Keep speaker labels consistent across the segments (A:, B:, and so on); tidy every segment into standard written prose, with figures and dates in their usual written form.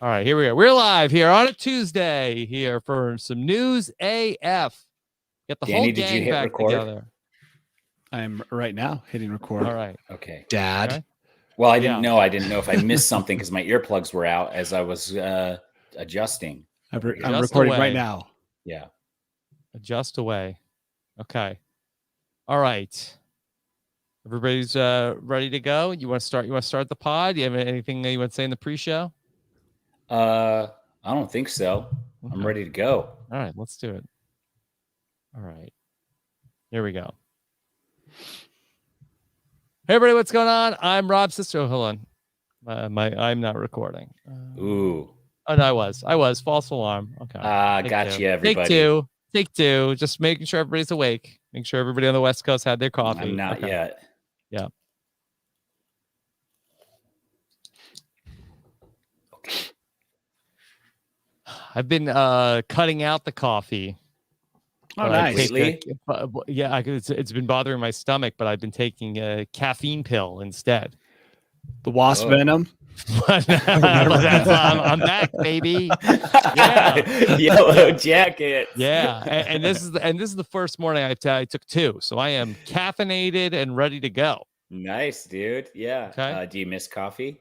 A: All right, here we are. We're live here on a Tuesday here for some News AF. Get the
B: Danny,
A: whole gang back
B: record?
A: together.
C: I'm right now hitting record.
A: All right.
B: Okay.
C: Dad.
A: Okay.
B: Well, I didn't know. I didn't know if I missed something because my earplugs were out as I was adjusting.
C: I'm
A: Adjust
C: recording
A: away.
C: right now.
B: Yeah.
A: Adjust away. Okay. All right. Everybody's ready to go. You want to start? You want to start the pod? You have anything that you want to say in the pre-show?
B: I don't think so.
A: Okay.
B: I'm ready to go.
A: All right, let's do it. All right. Here we go. Hey everybody, what's going on? I'm Rob Sister. Oh, hold on. I'm not recording.
B: Ooh.
A: Oh no, I was. False alarm. Okay.
B: Gotcha, everybody.
A: Take two. Just making sure everybody's awake. Make sure everybody on the West Coast had their coffee.
B: I'm not yet.
A: Yeah.
B: Okay.
A: I've been cutting out the coffee.
C: Oh, nice.
A: It's been bothering my stomach, but I've been taking a caffeine pill instead.
C: The wasp venom.
A: I'm back, baby. Yeah,
B: Yellow jacket.
A: Yeah, and this is the first morning I took two, so I am caffeinated and ready to go.
B: Nice, dude. Yeah.
A: Okay.
B: Do you miss coffee?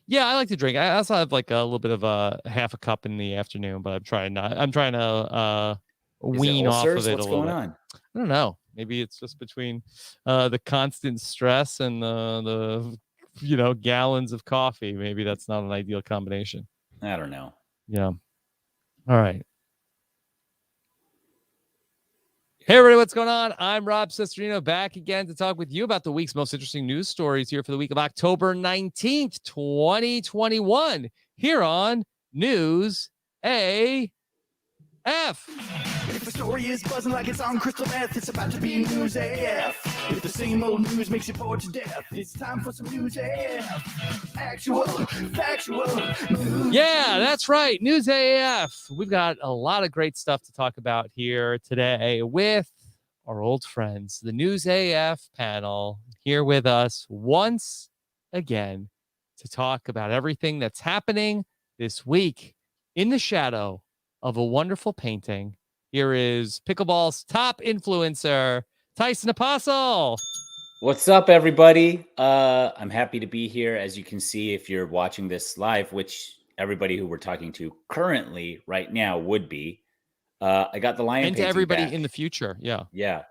A: Yeah, I like to drink. I also have like a little bit of a half a cup in the afternoon, but I'm trying to wean off of it
B: What's
A: a little
B: going
A: bit.
B: on?
A: I don't know. Maybe it's just between the constant stress and the gallons of coffee. Maybe that's not an ideal combination.
B: I don't know.
A: Yeah. All right. Hey everybody, what's going on? I'm Rob Cesternino, back again to talk with you about the week's most interesting news stories here for the week of October 19th, 2021, here on News AF.
D: If the story is buzzing like it's on crystal meth, it's about to be News AF. If the same old news makes you bored to death, it's time for some News AF. Actual, factual news.
A: Yeah, that's right. News AF. We've got a lot of great stuff to talk about here today with our old friends, the News AF panel, here with us once again to talk about everything that's happening this week in the shadow of a wonderful painting. Here is pickleball's top influencer, Tyson Apostle.
B: What's up, everybody? I'm happy to be here. As you can see, if you're watching this live, which everybody who we're talking to currently right now would be, I got the lion
A: and to everybody back in the future. Yeah.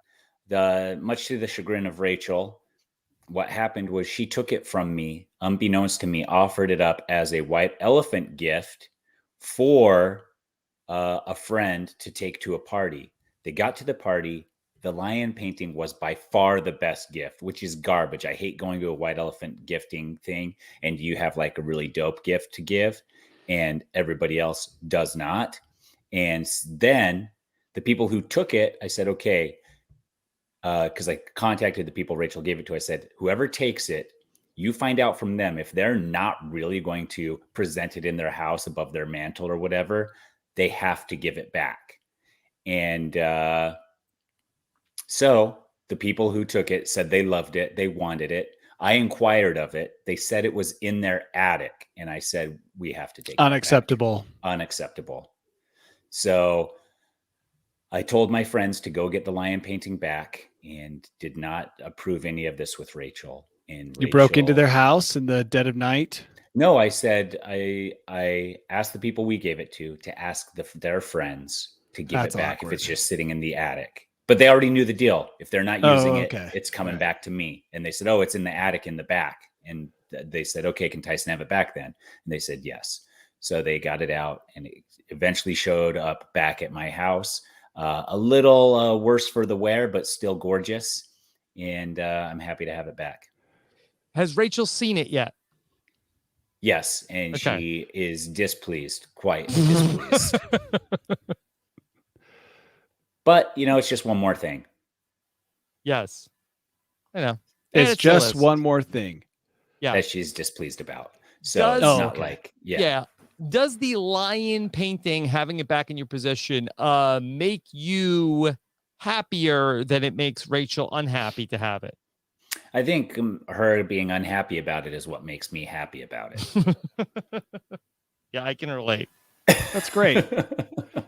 B: Much to the chagrin of Rachel, what happened was she took it from me, unbeknownst to me, offered it up as a white elephant gift for a friend to take to a party. They got to the party. The lion painting was by far the best gift, which is garbage. I hate going to a white elephant gifting thing and you have like a really dope gift to give and everybody else does not. And then the people who took it, I said, okay, because I contacted the people Rachel gave it to. I said, whoever takes it, you find out from them if they're not really going to present it in their house above their mantle or whatever, they have to give it back. And so the people who took it said they loved it. They wanted it. I inquired of it. They said it was in their attic. And I said, we have to take it
C: Unacceptable.
B: back. Unacceptable. So I told my friends to go get the lion painting back and did not approve any of this with Rachel. And
C: you broke into their house in the dead of night?
B: No, I said I asked the people we gave it to ask their friends to give it back if it's just sitting in the attic. But they already knew the deal. If they're not using it, it's coming back to me. And they said, oh, it's in the attic in the back. And they said, okay, can Tyson have it back then? And they said, yes. So they got it out and it eventually showed up back at my house. A little worse for the wear, but still gorgeous. And I'm happy to have it back.
A: Has Rachel seen it yet?
B: Yes, and she is displeased, quite displeased. But, it's just one more thing.
A: Yes. I know.
C: It's just one more thing.
A: Yeah.
B: That she's displeased about. So it's not like,
A: Yeah. Does the lion painting, having it back in your possession, make you happier than it makes Rachel unhappy to have it?
B: I think her being unhappy about it is what makes me happy about it.
A: Yeah, I can relate.
C: That's great.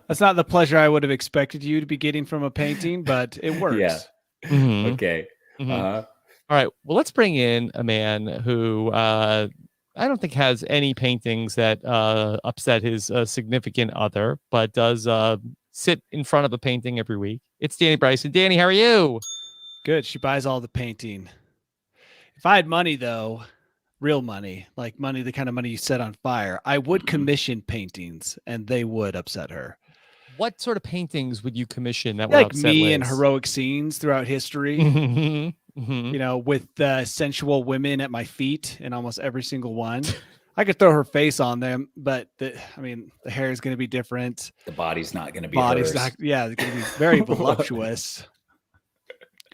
C: That's not the pleasure I would have expected you to be getting from a painting, but it works.
B: Yeah.
A: Mhm.
B: Okay.
A: Mhm.
B: Uh-huh.
A: All right. Well, let's bring in a man who I don't think has any paintings that upset his significant other, but does sit in front of a painting every week. It's Danny Bryson. Danny, how are you?
C: Good. She buys all the painting. If I had money, though, real money, like money, the kind of money you set on fire, I would commission paintings and they would upset her.
A: What sort of paintings would you commission that would
C: Like
A: upset
C: me
A: Liz?
C: in heroic scenes throughout history,
A: Mhm. Mhm.
C: you know, with sensual women at my feet in almost every single one. I could throw her face on them, but the hair is going to be different.
B: The body's not going to be
C: Body's
B: hers.
C: not, yeah, it's going to be very voluptuous.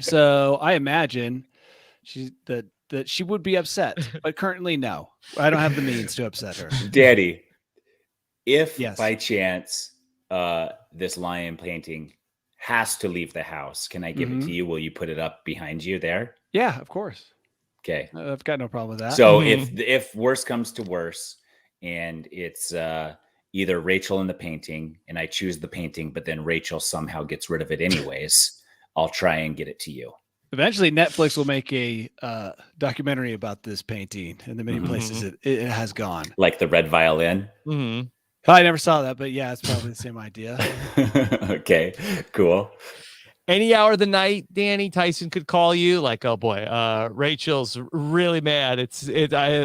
C: So I imagine that she would be upset, but currently, no, I don't have the means to upset her.
B: Daddy, if
C: Yes.
B: by chance this lion painting has to leave the house, can I give it to you? Will you put it up behind you there?
C: Yeah, of course.
B: Okay.
C: I've got no problem with that.
B: So if worse comes to worse and it's either Rachel in the painting and I choose the painting, but then Rachel somehow gets rid of it anyways, I'll try and get it to you.
C: Eventually, Netflix will make a documentary about this painting and the many places it has gone.
B: Like the red violin.
A: Mhm.
C: I never saw that, but yeah, it's probably the same idea.
B: Okay, cool.
A: Any hour of the night, Danny, Tyson could call you like, oh boy, Rachel's really mad.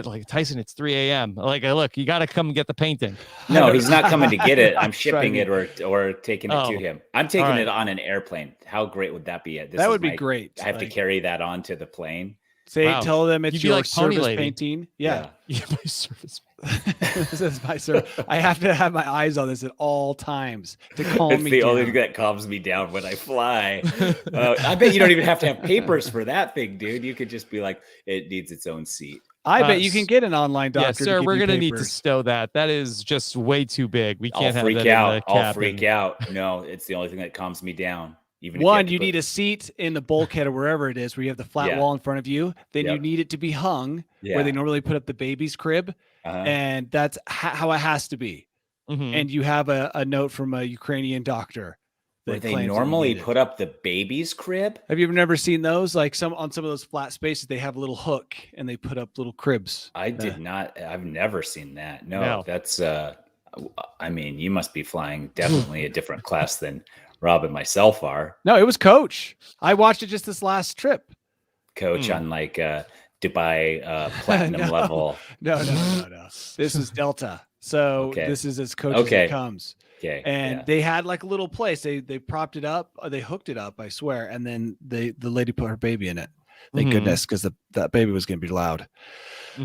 A: Like Tyson, it's 3 a.m. Like, look, you got to come and get the painting.
B: No, he's not coming to get it. I'm shipping it or taking it to
A: Oh,
B: him. I'm taking
A: right.
B: it on an airplane. How great would that be?
C: That would be great.
B: I have to carry that onto the plane.
A: Wow.
C: Tell them it's
A: You'd be
C: your
A: like Pony
C: service
A: Lady.
C: painting. Yeah.
A: Yeah, my service.
C: This is my service. I have to have my eyes on this at all times to calm
B: It's
C: me
B: the
C: down.
B: only thing that calms me down when I fly. I bet you don't even have to have papers for that thing, dude. You could just be like, it needs its own seat.
C: I bet you can get an online doctor.
A: Yeah, sir, we're
C: going to
A: need to stow that. That is just way too big. We can't
B: I'll
A: have
B: freak
A: that in
B: out.
A: the
B: I'll
A: cabin.
B: freak out. No, it's the only thing that calms me down. Even
C: One,
B: if
C: you need a seat in the bulkhead or wherever it is where you have the flat
B: Yeah.
C: wall in front of you. Then you
B: Yep.
C: need it to be hung
B: Yeah.
C: where they normally put up the baby's crib. And that's how it has to be.
A: Mhm.
C: And you have a note from a Ukrainian doctor.
B: Where
C: that
B: they
C: claims that you
B: normally
C: need it.
B: put up the baby's crib?
C: Have you never seen those? Like on some of those flat spaces, they have a little hook and they put up little cribs.
B: I did not. I've never seen that. No,
A: No.
B: that's I mean, you must be flying definitely a different class than Rob and myself are.
C: No, it was Coach. I watched it just this last trip.
B: Coach on like Dubai platinum level.
C: No. This is Delta. So
B: Okay.
C: this is as Coach as it comes.
B: Okay.
C: And
B: yeah.
C: they had like a little place. They propped it up. They hooked it up, I swear. And then the lady put her baby in it. Thank goodness, because that baby was going to be loud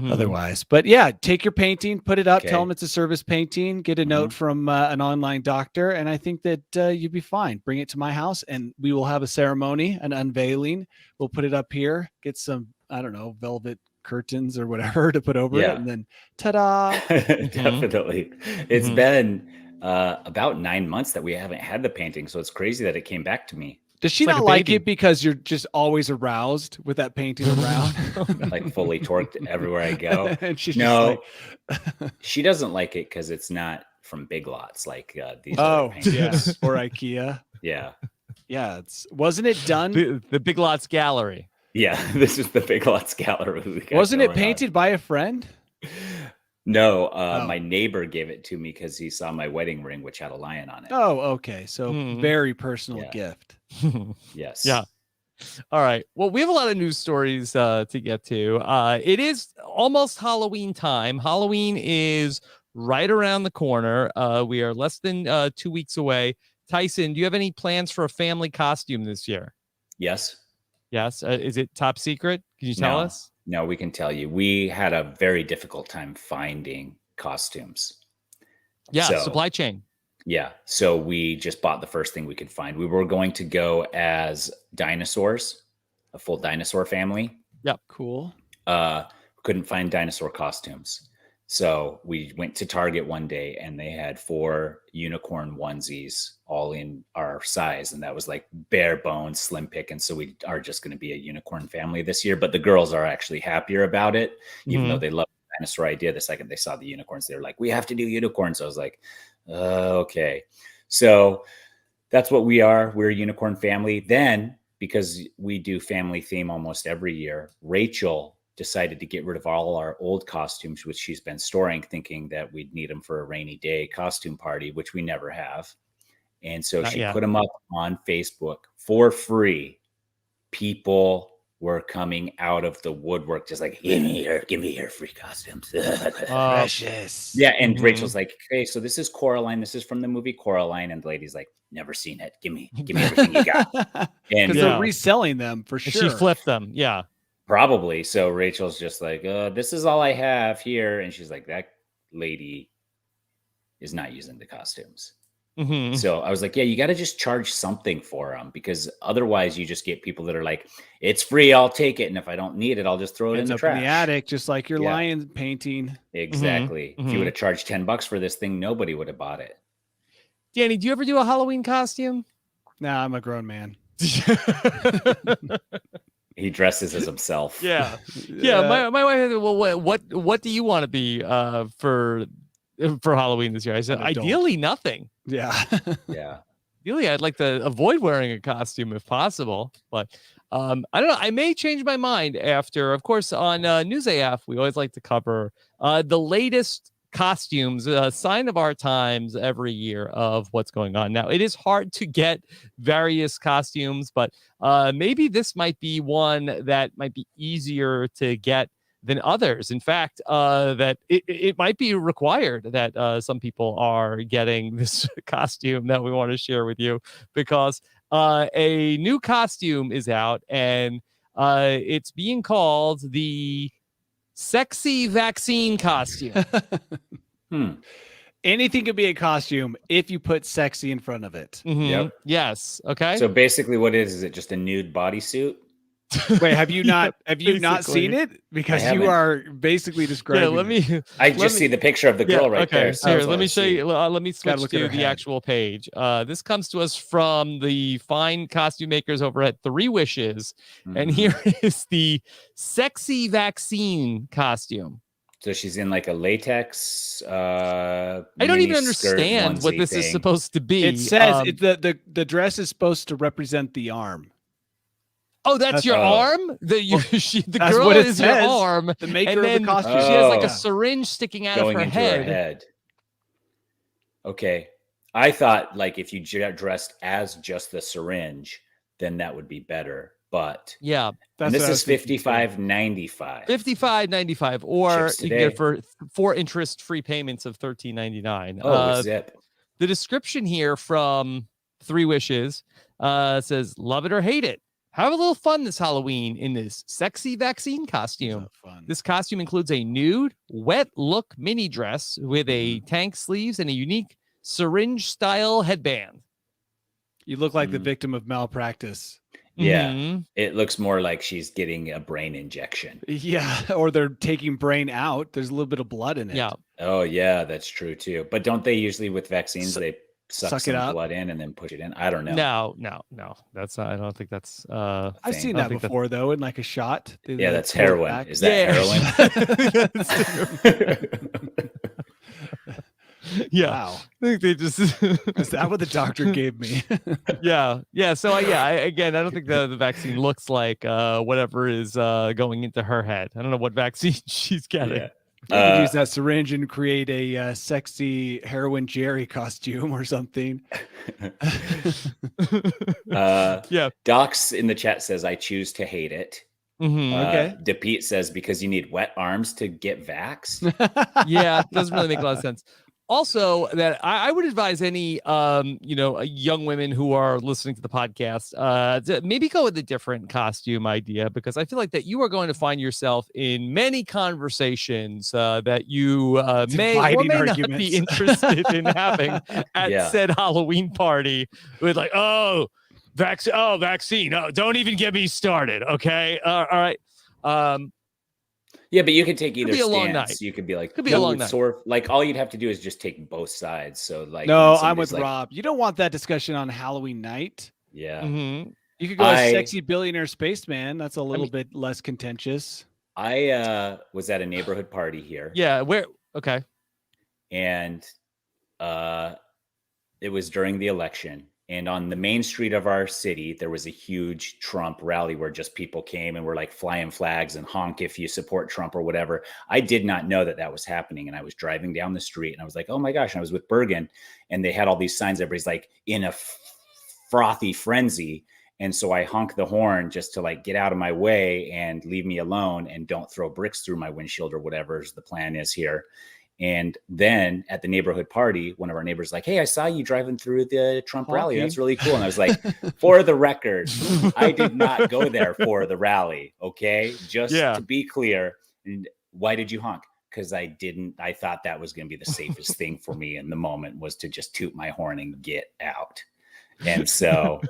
C: otherwise. But yeah, take your painting, put it up, tell them it's a service painting, get a note from an online doctor. And I think that you'd be fine. Bring it to my house and we will have a ceremony, an unveiling. We'll put it up here, get some, I don't know, velvet curtains or whatever to put over it. And then ta-da.
B: Definitely. It's been about 9 months that we haven't had the painting. So it's crazy that it came back to me.
C: Does she not like it because you're just always aroused with that painting around?
B: Like fully torqued everywhere I go.
C: And she's
B: no, she doesn't like it because it's not from Big Lots like these.
C: Yes, or IKEA.
B: Yeah.
C: Yeah. Wasn't it done?
A: The Big Lots Gallery.
B: Yeah, this is the Big Lots Gallery.
C: Wasn't it painted by a friend?
B: No, my neighbor gave it to me because he saw my wedding ring, which had a lion on it.
C: Oh, okay. So very personal gift.
B: Yes.
A: Yeah. All right. Well, we have a lot of news stories to get to. It is almost Halloween time. Halloween is right around the corner. We are less than 2 weeks away. Tyson, do you have any plans for a family costume this year?
B: Yes.
A: Yes. Is it top secret? Can you tell us?
B: No, we can tell you. We had a very difficult time finding costumes.
A: Yeah, supply chain.
B: Yeah. So we just bought the first thing we could find. We were going to go as dinosaurs, a full dinosaur family.
A: Yep.
C: Cool.
B: Couldn't find dinosaur costumes. So we went to Target one day and they had 4 unicorn onesies all in our size. And that was like bare bones, slim pick. And so we are just going to be a unicorn family this year. But the girls are actually happier about it, even though they love dinosaur idea the second they saw the unicorns. They were like, we have to do unicorns. I was like, okay. So that's what we are. We're a unicorn family. Then, because we do family theme almost every year, Rachel decided to get rid of all our old costumes, which she's been storing, thinking that we'd need them for a rainy day costume party, which we never have. And so she put them up on Facebook for free. People were coming out of the woodwork, just like, give me your free costumes.
C: Precious.
B: Yeah. And Rachel's like, okay, so this is Coraline. This is from the movie Coraline. And the lady's like, never seen it. Give me everything you got. And
C: because they're reselling them for sure.
A: And she flipped them. Yeah.
B: Probably. So Rachel's just like, this is all I have here. And she's like, that lady is not using the costumes.
A: Mm-hmm.
B: So I was like, yeah, you got to just charge something for them, because otherwise you just get people that are like, it's free, I'll take it. And if I don't need it, I'll just throw it in the trash.
C: In the attic, just like your lion painting.
B: Exactly.
A: Mm-hmm.
B: If you would have charged $10 for this thing, nobody would have bought it.
A: Danny, do you ever do a Halloween costume?
C: Nah, I'm a grown man.
B: He dresses as himself.
A: Yeah. My wife said, well, what do you want to be for Halloween this year? I said, ideally nothing.
C: Yeah.
B: Yeah.
A: Ideally, I'd like to avoid wearing a costume if possible, but I don't know. I may change my mind after, of course, on News AF, we always like to cover the latest costumes, a sign of our times every year of what's going on. Now, it is hard to get various costumes, but maybe this might be one that might be easier to get than others. In fact, that it might be required that some people are getting this costume that we want to share with you, because a new costume is out, and it's being called the sexy vaccine costume.
C: Anything could be a costume if you put sexy in front of it.
A: Mm-hmm.
B: Yep.
A: Yes. Okay.
B: So basically what is it just a nude bodysuit?
C: Wait, have you not not seen it? Because you are basically describing.
B: I just see the picture of the girl right there.
A: So here, let me show you. Let me switch to the actual page. This comes to us from the fine costume makers over at Three Wishes, and here is the sexy vaccine costume.
B: So she's in like a latex.
A: I don't even understand what this is supposed to be.
C: It says the dress is supposed to represent the arm.
A: Oh, that's your arm? The girl is your arm.
C: The maker of the costume.
A: She has like a syringe sticking out of her head.
B: Okay. I thought like if you dressed as just the syringe, then that would be better. But
A: yeah,
B: this is $55.95.
A: $55.95, or you can get it for 4 interest-free payments of $13.99.
B: Oh, zip.
A: The description here from Three Wishes says, "Love it or hate it. Have a little fun this Halloween in this sexy vaccine costume. This costume includes a nude, wet look mini dress with a tank sleeves and a unique syringe-style headband."
C: You look like the victim of malpractice.
B: Yeah, it looks more like she's getting a brain injection.
C: Yeah, or they're taking brain out. There's a little bit of blood in it.
A: Yeah.
B: Oh, yeah, that's true too. But don't they usually with vaccines, they suck some blood in and then push it in? I don't know.
A: No. That's I don't think that's.
C: I've seen that before though, in like a shot.
B: Yeah, that's heroin. Is that heroin?
A: Yeah.
C: Wow.
A: I think they just
C: is that what the doctor gave me?
A: Yeah. So I don't think the vaccine looks like whatever is going into her head. I don't know what vaccine she's getting.
B: Yeah.
C: You could use that syringe and create a sexy heroin Jerry costume or something.
A: Yeah.
B: Docs in the chat says, "I choose to hate it."
C: Okay.
B: DePete says, "Because you need wet arms to get vaxxed."
A: Yeah, it doesn't really make a lot of sense. Also, that I would advise any young women who are listening to the podcast to maybe go with a different costume idea, because I feel like that you are going to find yourself in many conversations that you may or may not be interested in having at said Halloween party with like, vaccine. Oh, don't even get me started. Okay. All right.
B: Yeah, but you could take either stance.
A: Long night.
B: You could be like,
A: could be a long night.
B: Like all you'd have to do is just take both sides. So like,
C: no, I'm with Rob. You don't want that discussion on Halloween night.
B: Yeah.
A: Mm-hmm.
C: You could go as sexy billionaire spaceman. That's a little bit less contentious.
B: I was at a neighborhood party here.
A: Yeah, where? Okay.
B: And it was during the election. And on the main street of our city, there was a huge Trump rally where just people came and were like flying flags and honk if you support Trump or whatever. I did not know that that was happening. And I was driving down the street and I was like, oh my gosh. And I was with Bergen and they had all these signs. Everybody's like in a frothy frenzy. And so I honked the horn just to like get out of my way and leave me alone and don't throw bricks through my windshield or whatever the plan is here. And then at the neighborhood party, one of our neighbors like, hey, I saw you driving through the Trump rally. That's really cool. And I was like, for the record, I did not go there for the rally. Okay. Just to be clear. And why did you honk? Because I thought that was going to be the safest thing for me in the moment was to just toot my horn and get out. And so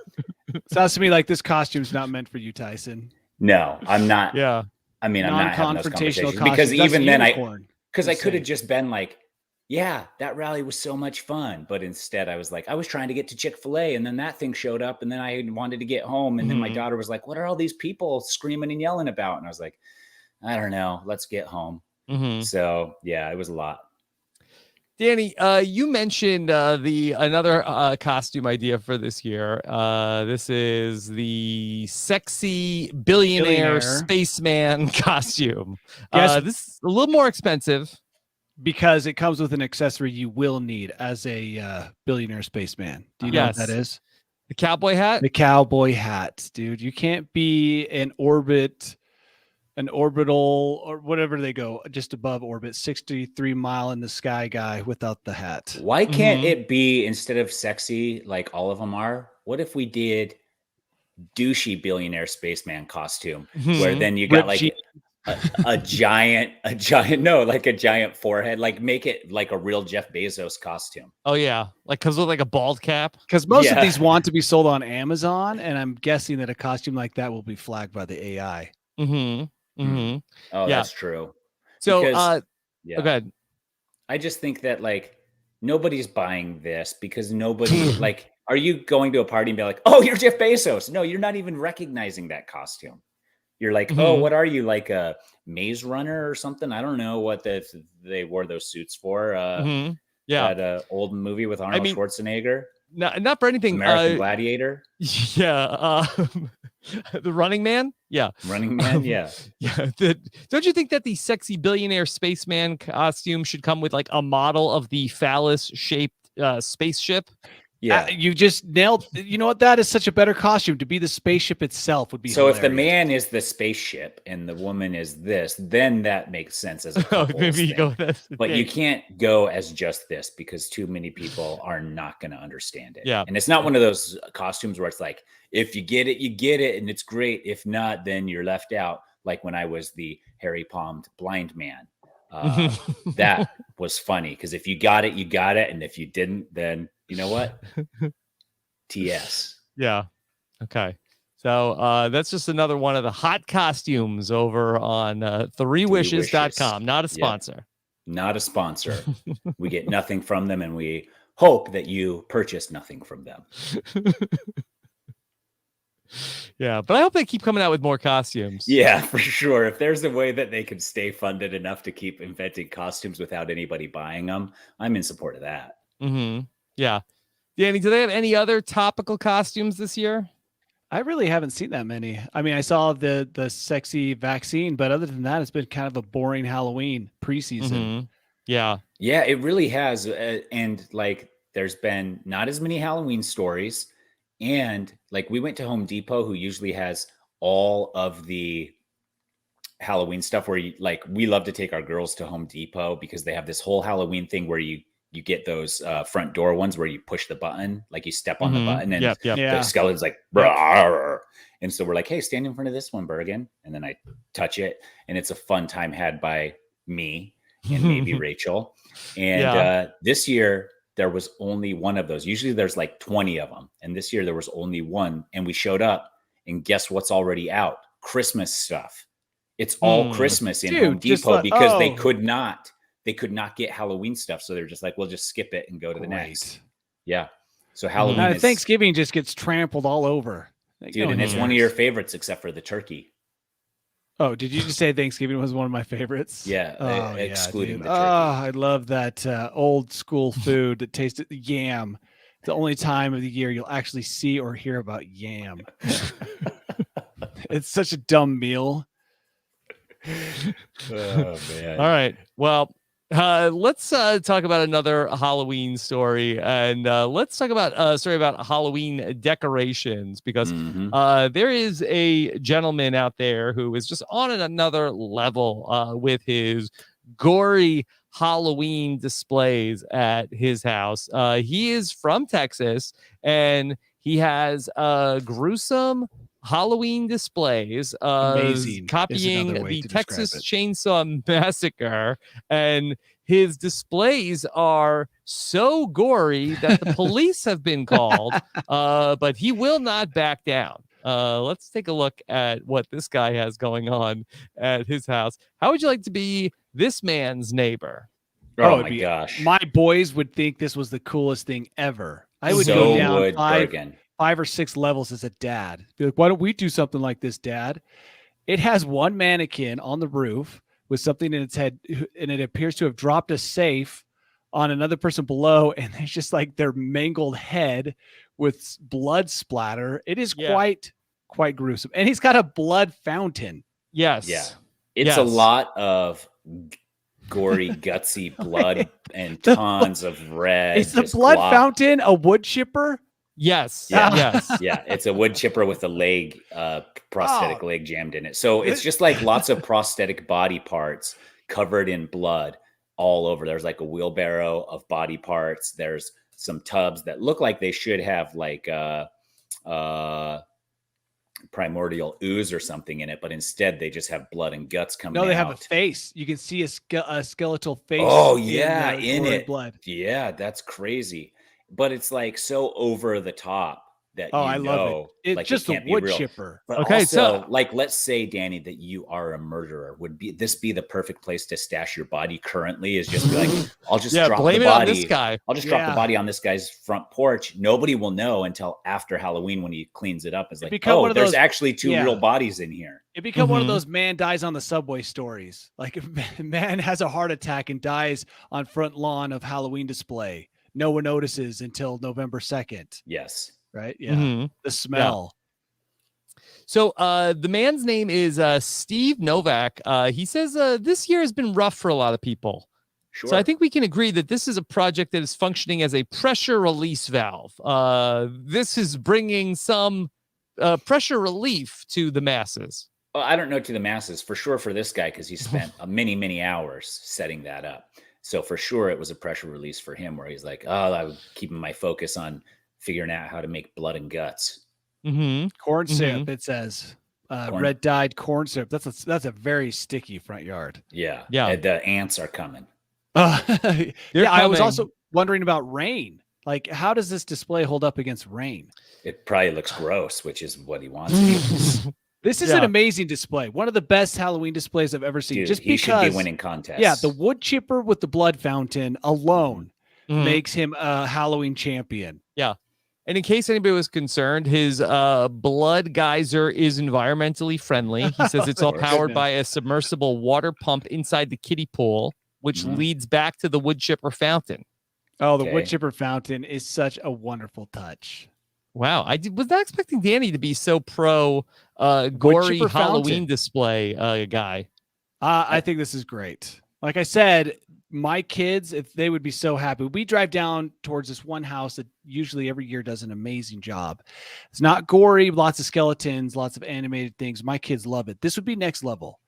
C: sounds to me like this costume's not meant for you, Tyson.
B: No, I'm not.
A: Yeah.
B: I mean, I'm not having those conversations
C: costume.
B: because even then because I could have
C: Insane.
B: just been like, yeah, that rally was so much fun. But instead I was like, I was trying to get to Chick-fil-A and then that thing showed up and then I wanted to get home. And then my daughter was like, what are all these people screaming and yelling about? And I was like, I don't know. Let's get home. So yeah, it was a lot.
A: Danny, you mentioned another costume idea for this year. This is the sexy billionaire spaceman costume.
C: Yes.
A: This is a little more expensive
C: because it comes with an accessory you will need as a billionaire spaceman. Do you know what that is?
A: The cowboy hat?
C: The cowboy hat, dude. You can't be an orbital or whatever they go just above orbit 63 mile in the sky guy without the hat.
B: Why can't it be instead of sexy like all of them are? What if we did douchey billionaire spaceman costume where then you got like a giant forehead, like make it like a real Jeff Bezos costume.
A: Oh yeah, like because with like a bald cap.
C: Because most of these want to be sold on Amazon, and I'm guessing that a costume like that will be flagged by the AI.
B: Oh, that's true.
A: So,
B: because,
A: okay.
B: I just think that like nobody's buying this because nobody like, are you going to a party and be like, oh, you're Jeff Bezos? No, you're not even recognizing that costume. You're like, oh, what are you, like a maze runner or something? I don't know what they wore those suits for. That old movie with Arnold Schwarzenegger.
A: Not for anything.
B: American Gladiator.
A: Yeah. The Running Man. Yeah.
B: Running Man. Yeah.
A: Yeah. Don't you think that the sexy billionaire spaceman costume should come with like a model of the phallus shaped spaceship?
C: Yeah. You just nailed. You know what? That is such a better costume to be the spaceship itself would be.
B: So
C: hilarious.
B: If the man is the spaceship and the woman is this, then that makes sense as a
A: maybe you go with this.
B: But you can't go as just this because too many people are not going to understand it.
A: Yeah.
B: And it's not one of those costumes where it's like, if you get it, you get it. And it's great. If not, then you're left out. Like when I was the hairy palmed blind man. That was funny because if you got it, you got it. And if you didn't, then you know what? TS.
A: Yeah. Okay. So that's just another one of the hot costumes over on threewishes.com. Not a sponsor.
B: Yep. Not a sponsor. We get nothing from them and we hope that you purchase nothing from them.
A: Yeah, but I hope they keep coming out with more costumes.
B: Yeah, for sure. If there's a way that they can stay funded enough to keep inventing costumes without anybody buying them, I'm in support of that.
A: Yeah. Danny, do they have any other topical costumes this year?
C: I really haven't seen that many. I mean, I saw the sexy vaccine, but other than that, it's been kind of a boring Halloween preseason.
A: Yeah.
B: Yeah, it really has. And like, there's been not as many Halloween stories. And like, we went to Home Depot, who usually has all of the Halloween stuff where we love to take our girls to Home Depot because they have this whole Halloween thing where you get those front door ones where you push the button, like you step on the button and the skeleton's like, and so we're like, hey, stand in front of this one, Bergen. And then I touch it. And it's a fun time had by me and maybe Rachel. And this year there was only one of those. Usually there's like 20 of them. And this year there was only one. And we showed up and guess what's already out? Christmas stuff. It's all Christmas in Home Depot because they could not get Halloween stuff. So they're just like, we'll just skip it and go to the next. Yeah. So Halloween
C: Thanksgiving just gets trampled all over.
B: Dude, and it's one of your favorites except for the turkey.
C: Oh, did you just say Thanksgiving was one of my favorites?
B: Yeah,
C: Oh,
B: excluding
C: dude.
B: the
C: Oh,
B: turkey.
C: I love that old school food that tasted yam. The only time of the year you'll actually see or hear about yam. It's such a dumb meal.
B: Oh man.
A: All right. Well, let's talk about another Halloween story, and let's talk about a story about Halloween decorations, because
B: Mhm.
A: there is a gentleman out there who is just on another level with his gory Halloween displays at his house. He is from Texas, and he has gruesome Halloween displays,
C: Amazing is another
A: copying
C: way
A: the
C: to describe
A: Texas
C: it.
A: Chainsaw Massacre, and his displays are so gory that the police have been called, but he will not back down. Let's take a look at what this guy has going on at his house. How would you like to be this man's neighbor?
B: Oh
C: it'd
B: my
C: be
B: gosh.
C: my boys would think this was the coolest thing ever. I would go
B: So
C: down
B: would Bergen.
C: 5 or 6 levels as a dad. Be like, why don't we do something like this, Dad? It has one mannequin on the roof with something in its head, and it appears to have dropped a safe on another person below, and there's just like their mangled head with blood splatter. It is
A: Yeah.
C: quite gruesome. And he's got a blood fountain.
A: Yes.
B: Yeah. It's a lot of gory, gutsy blood and tons of red.
C: Is the blood fountain a wood chipper?
A: Yes.
B: Yeah.
A: Yes.
B: Yeah. It's a wood chipper with a leg, prosthetic leg jammed in it. So it's just like lots of prosthetic body parts covered in blood all over. There's like a wheelbarrow of body parts. There's some tubs that look like they should have like primordial ooze or something in it, but instead they just have blood and guts coming out.
C: No, they have a face. You can see a skeletal face.
B: Oh yeah, in it.
C: Blood.
B: Yeah, that's crazy. But it's like so over the top that
C: I love it. It's
B: like
C: just
B: it
C: a
B: can't
C: wood
B: be real.
C: chipper.
B: But
A: Okay,
B: also,
A: so
B: like, let's say, Danny, that you are a murderer. Would this be the perfect place to stash your body currently? Is just be like, I'll just drop
A: blame
B: the
A: it
B: body.
A: on this guy.
B: I'll just drop the body on this guy's front porch. Nobody will know until after Halloween when he cleans it up. It's like, oh, there's actually two real bodies in here.
C: It become one of those man dies on the subway stories. Like if man has a heart attack and dies on front lawn of Halloween display. No one notices until November 2nd.
B: Yes.
C: Right? Yeah. The smell.
A: Yeah. So the man's name is Steve Novak. He says this year has been rough for a lot of people.
B: Sure.
A: So I think we can agree that this is a project that is functioning as a pressure release valve. This is bringing some pressure relief to the masses.
B: Well, I don't know to the masses for sure for this guy because he spent many, many hours setting that up. So for sure it was a pressure release for him where he's like, oh, I was keeping my focus on figuring out how to make blood and guts.
C: Corn syrup, it says. Red dyed corn syrup. That's a very sticky front yard.
B: Yeah.
A: Yeah.
B: And the ants are coming.
C: I was also wondering about rain. Like, how does this display hold up against rain?
B: It probably looks gross, which is what he wants.
C: This is an amazing display. One of the best Halloween displays I've ever seen.
B: Dude,
C: just
B: he
C: because
B: should be winning contests.
C: Yeah, the wood chipper with the blood fountain alone makes him a Halloween champion.
A: Yeah. And in case anybody was concerned, his blood geyser is environmentally friendly. He says it's all powered by a submersible water pump inside the kiddie pool, which leads back to the wood chipper fountain.
C: Oh, the wood chipper fountain is such a wonderful touch.
A: Wow. Was not expecting Danny to be so pro gory Halloween display guy.
C: I think this is great. Like I said, my kids, if they would be so happy. We drive down towards this one house that usually every year does an amazing job. It's not gory, lots of skeletons, lots of animated things. My kids love it. This would be next level.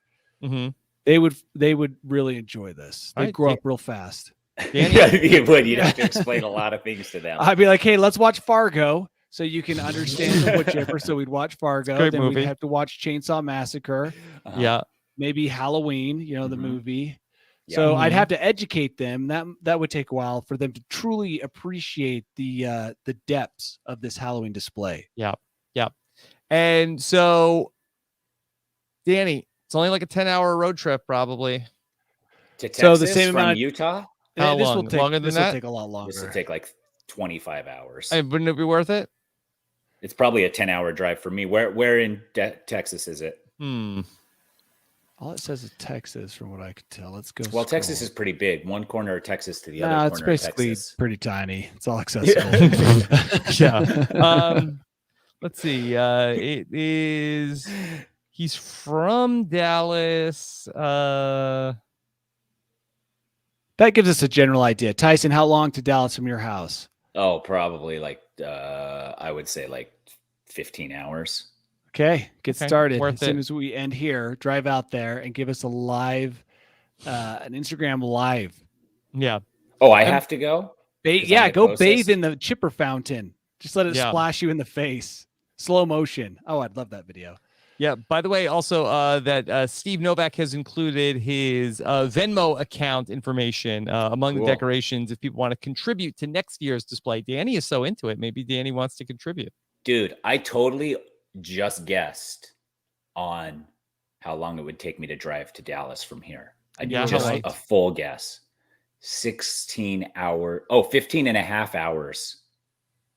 C: They would really enjoy this. They'd grow up real fast.
B: Yeah, you would. You'd have to explain a lot of things to them.
C: I'd be like, hey, let's watch Fargo so you can understand the wood chipper. So we'd watch Fargo.
A: Great
C: then
A: movie.
C: we'd have to watch Chainsaw Massacre.
A: Yeah.
C: Maybe Halloween, the movie. So I'd have to educate them. That would take a while for them to truly appreciate the depths of this Halloween display.
A: Yeah. Yeah. And so, Danny, it's only like a 10-hour road trip, probably.
B: To Texas
C: so the same
B: from
C: amount
B: Utah?
A: How
C: this
A: long?
C: Will take,
A: Longer than
C: this
A: that?
C: will take a lot longer.
B: This will take like 25 hours.
A: Wouldn't it be worth it?
B: It's probably a 10-hour drive for me. Where in Texas is it?
C: All it says is Texas, from what I could tell. Let's go.
B: Well, Texas
C: scroll.
B: is pretty big. One corner of Texas to the
C: No,
B: other
C: it's
B: corner of
C: basically
B: Texas.
C: pretty tiny. It's all accessible.
A: Yeah. Let's see. It is. He's from Dallas.
C: That gives us a general idea. Tyson, how long to Dallas from your house?
B: Oh, probably like I would say like 15 hours.
C: Okay, get
A: Okay,
C: started.
A: worth
C: As soon
A: it.
C: as we end here, drive out there and give us a live, an Instagram live.
A: Yeah.
B: Oh, I have to go? 'Cause I
C: Yeah,
B: might
C: go
B: post
C: bathe
B: this?
C: in the chipper fountain. Just let it
A: Yeah.
C: splash you in the face. Slow motion. Oh, I'd love that video.
A: Yeah. By the way, also that Steve Novak has included his Venmo account information among the
B: Cool.
A: decorations if people want to contribute to next year's display. Danny is so into it. Maybe Danny wants to contribute.
B: Dude, I totally just guessed on how long it would take me to drive to Dallas from here. I did
A: Yeah,
B: just
A: right.
B: a full guess. 15 and a half hours.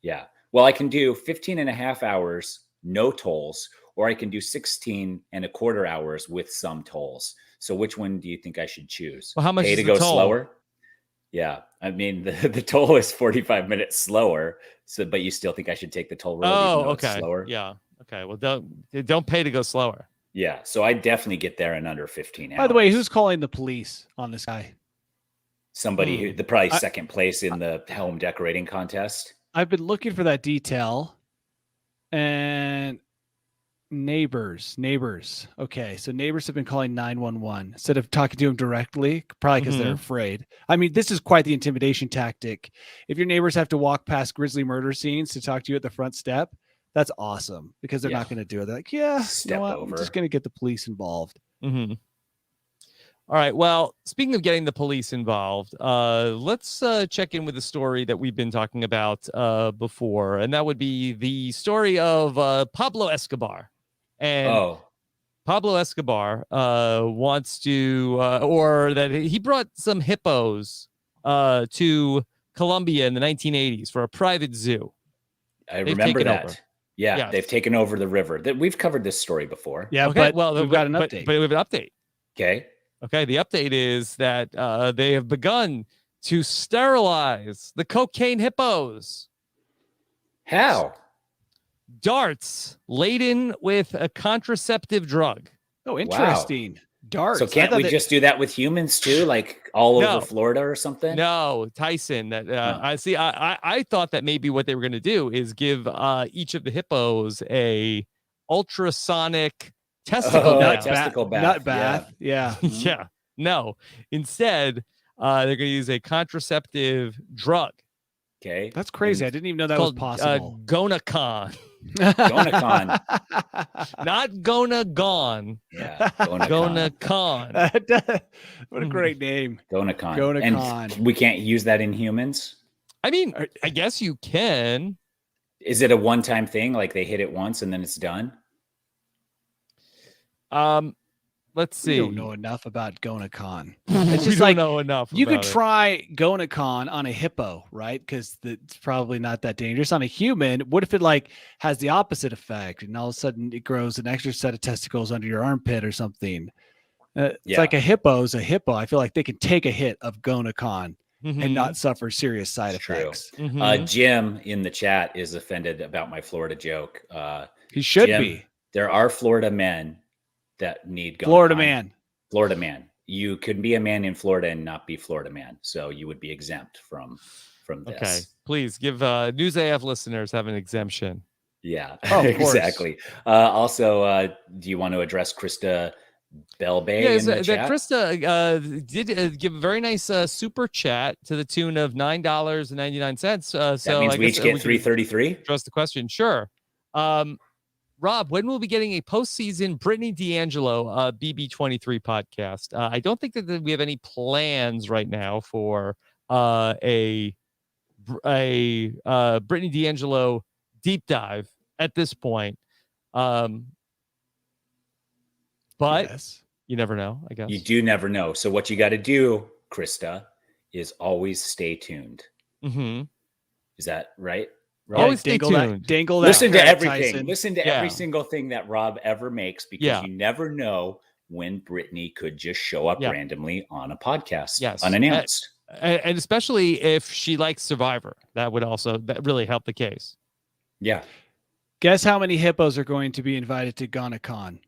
B: Yeah. Well, I can do 15 and a half hours, no tolls, or I can do 16 and a quarter hours with some tolls. So which one do you think I should choose?
A: Well, how much
B: Pay
A: is
B: to
A: the
B: go
A: toll?
B: slower? Yeah. I mean, the toll is 45 minutes slower. So, but you still think I should take the toll road? even
A: Oh,
B: though it's
A: okay.
B: slower?
A: Yeah. Okay. Well, don't pay to go slower.
B: Yeah. So I definitely get there in under 15 hours.
C: By the way, who's calling the police on this guy?
B: somebody who the probably
C: I-
B: second place in the home decorating contest?
C: I've been looking for that detail. And neighbors. Okay, so neighbors have been calling 911 instead of talking to them directly, probably because they're afraid. I mean, this is quite the intimidation tactic. If your neighbors have to walk past grisly murder scenes to talk to you at the front step, that's awesome because they're
B: Yeah.
C: not going to do it. They're like, yeah,
B: Step
C: you know what? I'm
B: over.
C: just going to get the police involved.
A: Mm-hmm. All right. Well, speaking of getting the police involved, let's check in with the story that we've been talking about before, and that would be the story of Pablo Escobar. And Pablo Escobar wants to, or that he brought some hippos to Colombia in the 1980s for a private zoo.
B: I
A: They've
B: remember
A: taken
B: that.
A: over.
B: Yeah,
A: Yes.
B: they've taken over the river. That we've covered this story before.
C: Yeah,
A: Okay.
C: but
A: Well,
C: we've got an update.
A: But we have an update.
B: Okay.
A: Okay, the update is that they have begun to sterilize the cocaine hippos.
B: How?
A: Darts laden with a contraceptive drug.
C: Oh, interesting. Darts.
B: So
C: I
B: can't
C: thought
B: we
C: that-
B: just do that with humans too, like all
A: No.
B: over Florida or something?
A: No, Tyson. That I see. I thought that maybe what they were going to do is give each of the hippos a ultrasonic testicle
B: Oh,
A: bath.
B: testicle bath.
C: Nut bath. Yeah.
A: Yeah. No. Instead, they're going to use a contraceptive drug
B: Okay.
C: That's crazy. I didn't even know that was
A: called
C: possible.
A: Gonacon.
B: Gonacon.
A: Not Gonagon.
B: Yeah. Gonacon.
A: Gonacon.
C: What a great name.
B: Gonacon.
C: Gonacon.
B: And we can't use that in humans?
A: I mean, I guess you can.
B: Is it a one-time thing? Like they hit it once and then it's done?
A: Let's
C: We
A: see.
C: don't know enough about Gonacon.
A: It's
C: just like,
A: know enough.
C: You could
A: about it.
C: try Gonacon on a hippo, right? Because it's probably not that dangerous. On a human, what if it like has the opposite effect and all of a sudden it grows an extra set of testicles under your armpit or something? It's
B: Yeah.
C: like a hippo's a hippo. I feel like they can take a hit of Gonacon
A: Mhm.
C: and not suffer serious side
B: It's true.
C: effects.
A: Mhm.
B: Jim in the chat is offended about my Florida joke.
C: He should
B: Jim,
C: be.
B: There are Florida men that need Gonacon. Florida man. You could be a man in Florida and not be Florida man. So you would be exempt from this.
A: Okay, please give News AF listeners have an exemption.
B: Yeah,
C: Oh, of course.
B: exactly. Also, do you want to address Krista Belbay
A: Yeah,
B: in the
A: that
B: chat?
A: Krista did give a very nice super chat to the tune of $9.99. So
B: That means
A: I
B: we
A: guess
B: each get
A: can
B: 333.
A: address the question. Sure. Rob, when will we be getting a postseason Brittany D'Angelo BB23 podcast? I don't think that we have any plans right now for a Brittany D'Angelo deep dive at this point. But
C: Yes.
A: you never know, I guess.
B: You do never know. So what you got to do, Krista, is always stay tuned.
A: Mm-hmm.
B: Is that right?
C: Yeah,
A: Always stay
C: dangle
A: tuned.
C: Dangle that
B: Listen to
C: carrot,
B: everything.
C: Tyson.
B: Listen to
A: Yeah.
B: every single thing that Rob ever makes because
A: Yeah.
B: you never know when Brittany could just show up
A: Yeah.
B: randomly on a podcast,
A: Yes.
B: unannounced.
A: And especially if she likes Survivor, that really help the case.
B: Yeah.
C: Guess how many hippos are going to be invited to GhanaCon?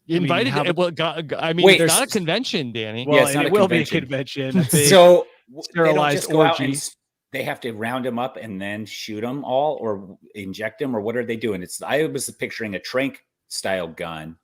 A: Invited?
C: Wait,
A: it's not a convention, Danny.
C: Well,
B: Yeah, it's not
C: it
B: a
C: will be a
B: convention.
C: convention. A big
B: So they don't
C: sterilized
B: just go out
C: orgy.
B: and they have to round them up and then shoot them all or inject them, or what are they doing? I was picturing a trank style gun.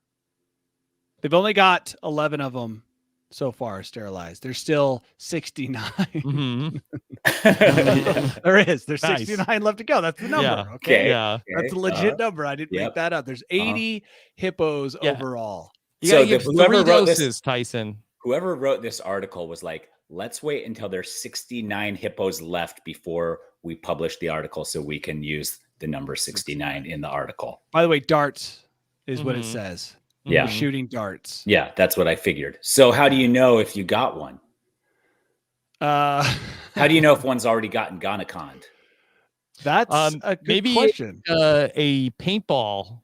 C: They've only got 11 of them so far sterilized. There's still 69.
A: Mm-hmm.
C: There's
A: Nice.
C: 69 left to go. That's the number.
A: Yeah.
C: Okay.
A: Yeah.
C: That's a legit number. I didn't make that up. There's 80 hippos overall.
A: You gotta
B: So
A: give
B: whoever
A: 3
B: wrote
A: doses,
B: this,
A: Tyson.
B: whoever wrote this article was like, let's wait until there's 69 hippos left before we publish the article so we can use the number 69 in the article.
C: By the way, darts is what it
A: Mhm.
C: says.
B: Yeah.
C: We're shooting darts.
B: Yeah, that's what I figured. So how do you know if you got one?
C: How
B: How do you know if one's already gotten GhanaConned?
C: That's a good
A: maybe
C: question.
A: A paintball.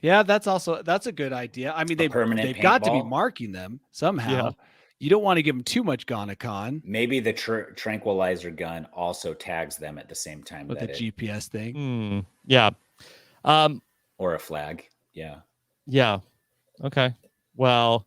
C: Yeah, that's a good idea. I mean, they've got to be
B: paintball?
C: marking them somehow.
A: Yeah.
C: You don't want to give them too much GhanaCon
B: Maybe the tranquilizer gun also tags them at the same time
C: with the
B: that
C: GPS thing.
A: Yeah.
B: or a flag. Yeah.
A: Yeah. Okay. Well,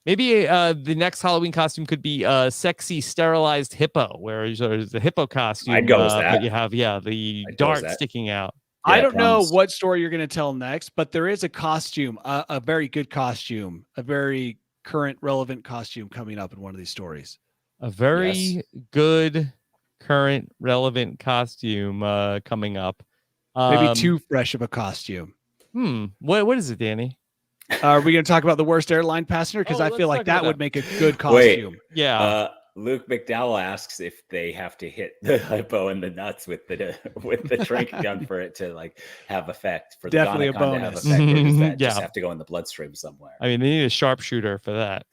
A: maybe the next Halloween costume could be a sexy sterilized hippo, where there's a hippo costume.
B: I'd go with that.
A: But you have the
B: I'd go with
A: dart
B: that.
A: sticking out.
C: I
B: Yeah,
C: don't know
B: promise.
C: what story you're going to tell next, but there is a costume, a very good costume, a very current, relevant costume coming up in one of these stories.
A: A very good, current, relevant costume coming up.
C: Maybe too fresh of a costume.
A: What is it, Danny?
C: Are we going to talk about the worst airline passenger? Because I
A: let's
C: feel
A: talk
C: like that
A: about
C: would
A: that.
C: make a good costume.
A: Yeah.
B: Luke McDowell asks if they have to hit the hippo in the nuts with the trank gun for it to like have effect. For
C: Definitely
B: the
C: a
B: GhanaCon to have
C: bonus.
B: effect, or does that
A: Yeah.
B: just have to go in the bloodstream somewhere?
A: I mean, they need a sharpshooter for that.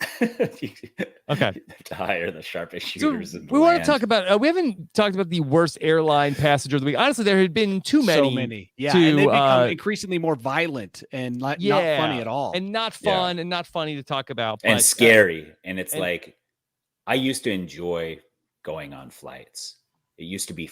A: Okay.
B: To hire the sharpest
A: So
B: shooters. in the
A: we want to
B: land.
A: talk about. We haven't talked about the worst airline passenger of the week. Honestly, there had been too many.
C: So many. Yeah.
A: to,
C: And they become increasingly more violent and not funny at all.
A: and not fun and not funny to talk about,
B: and
A: but,
B: scary. And it's
A: and-
B: like, I used to enjoy going on flights. It used to be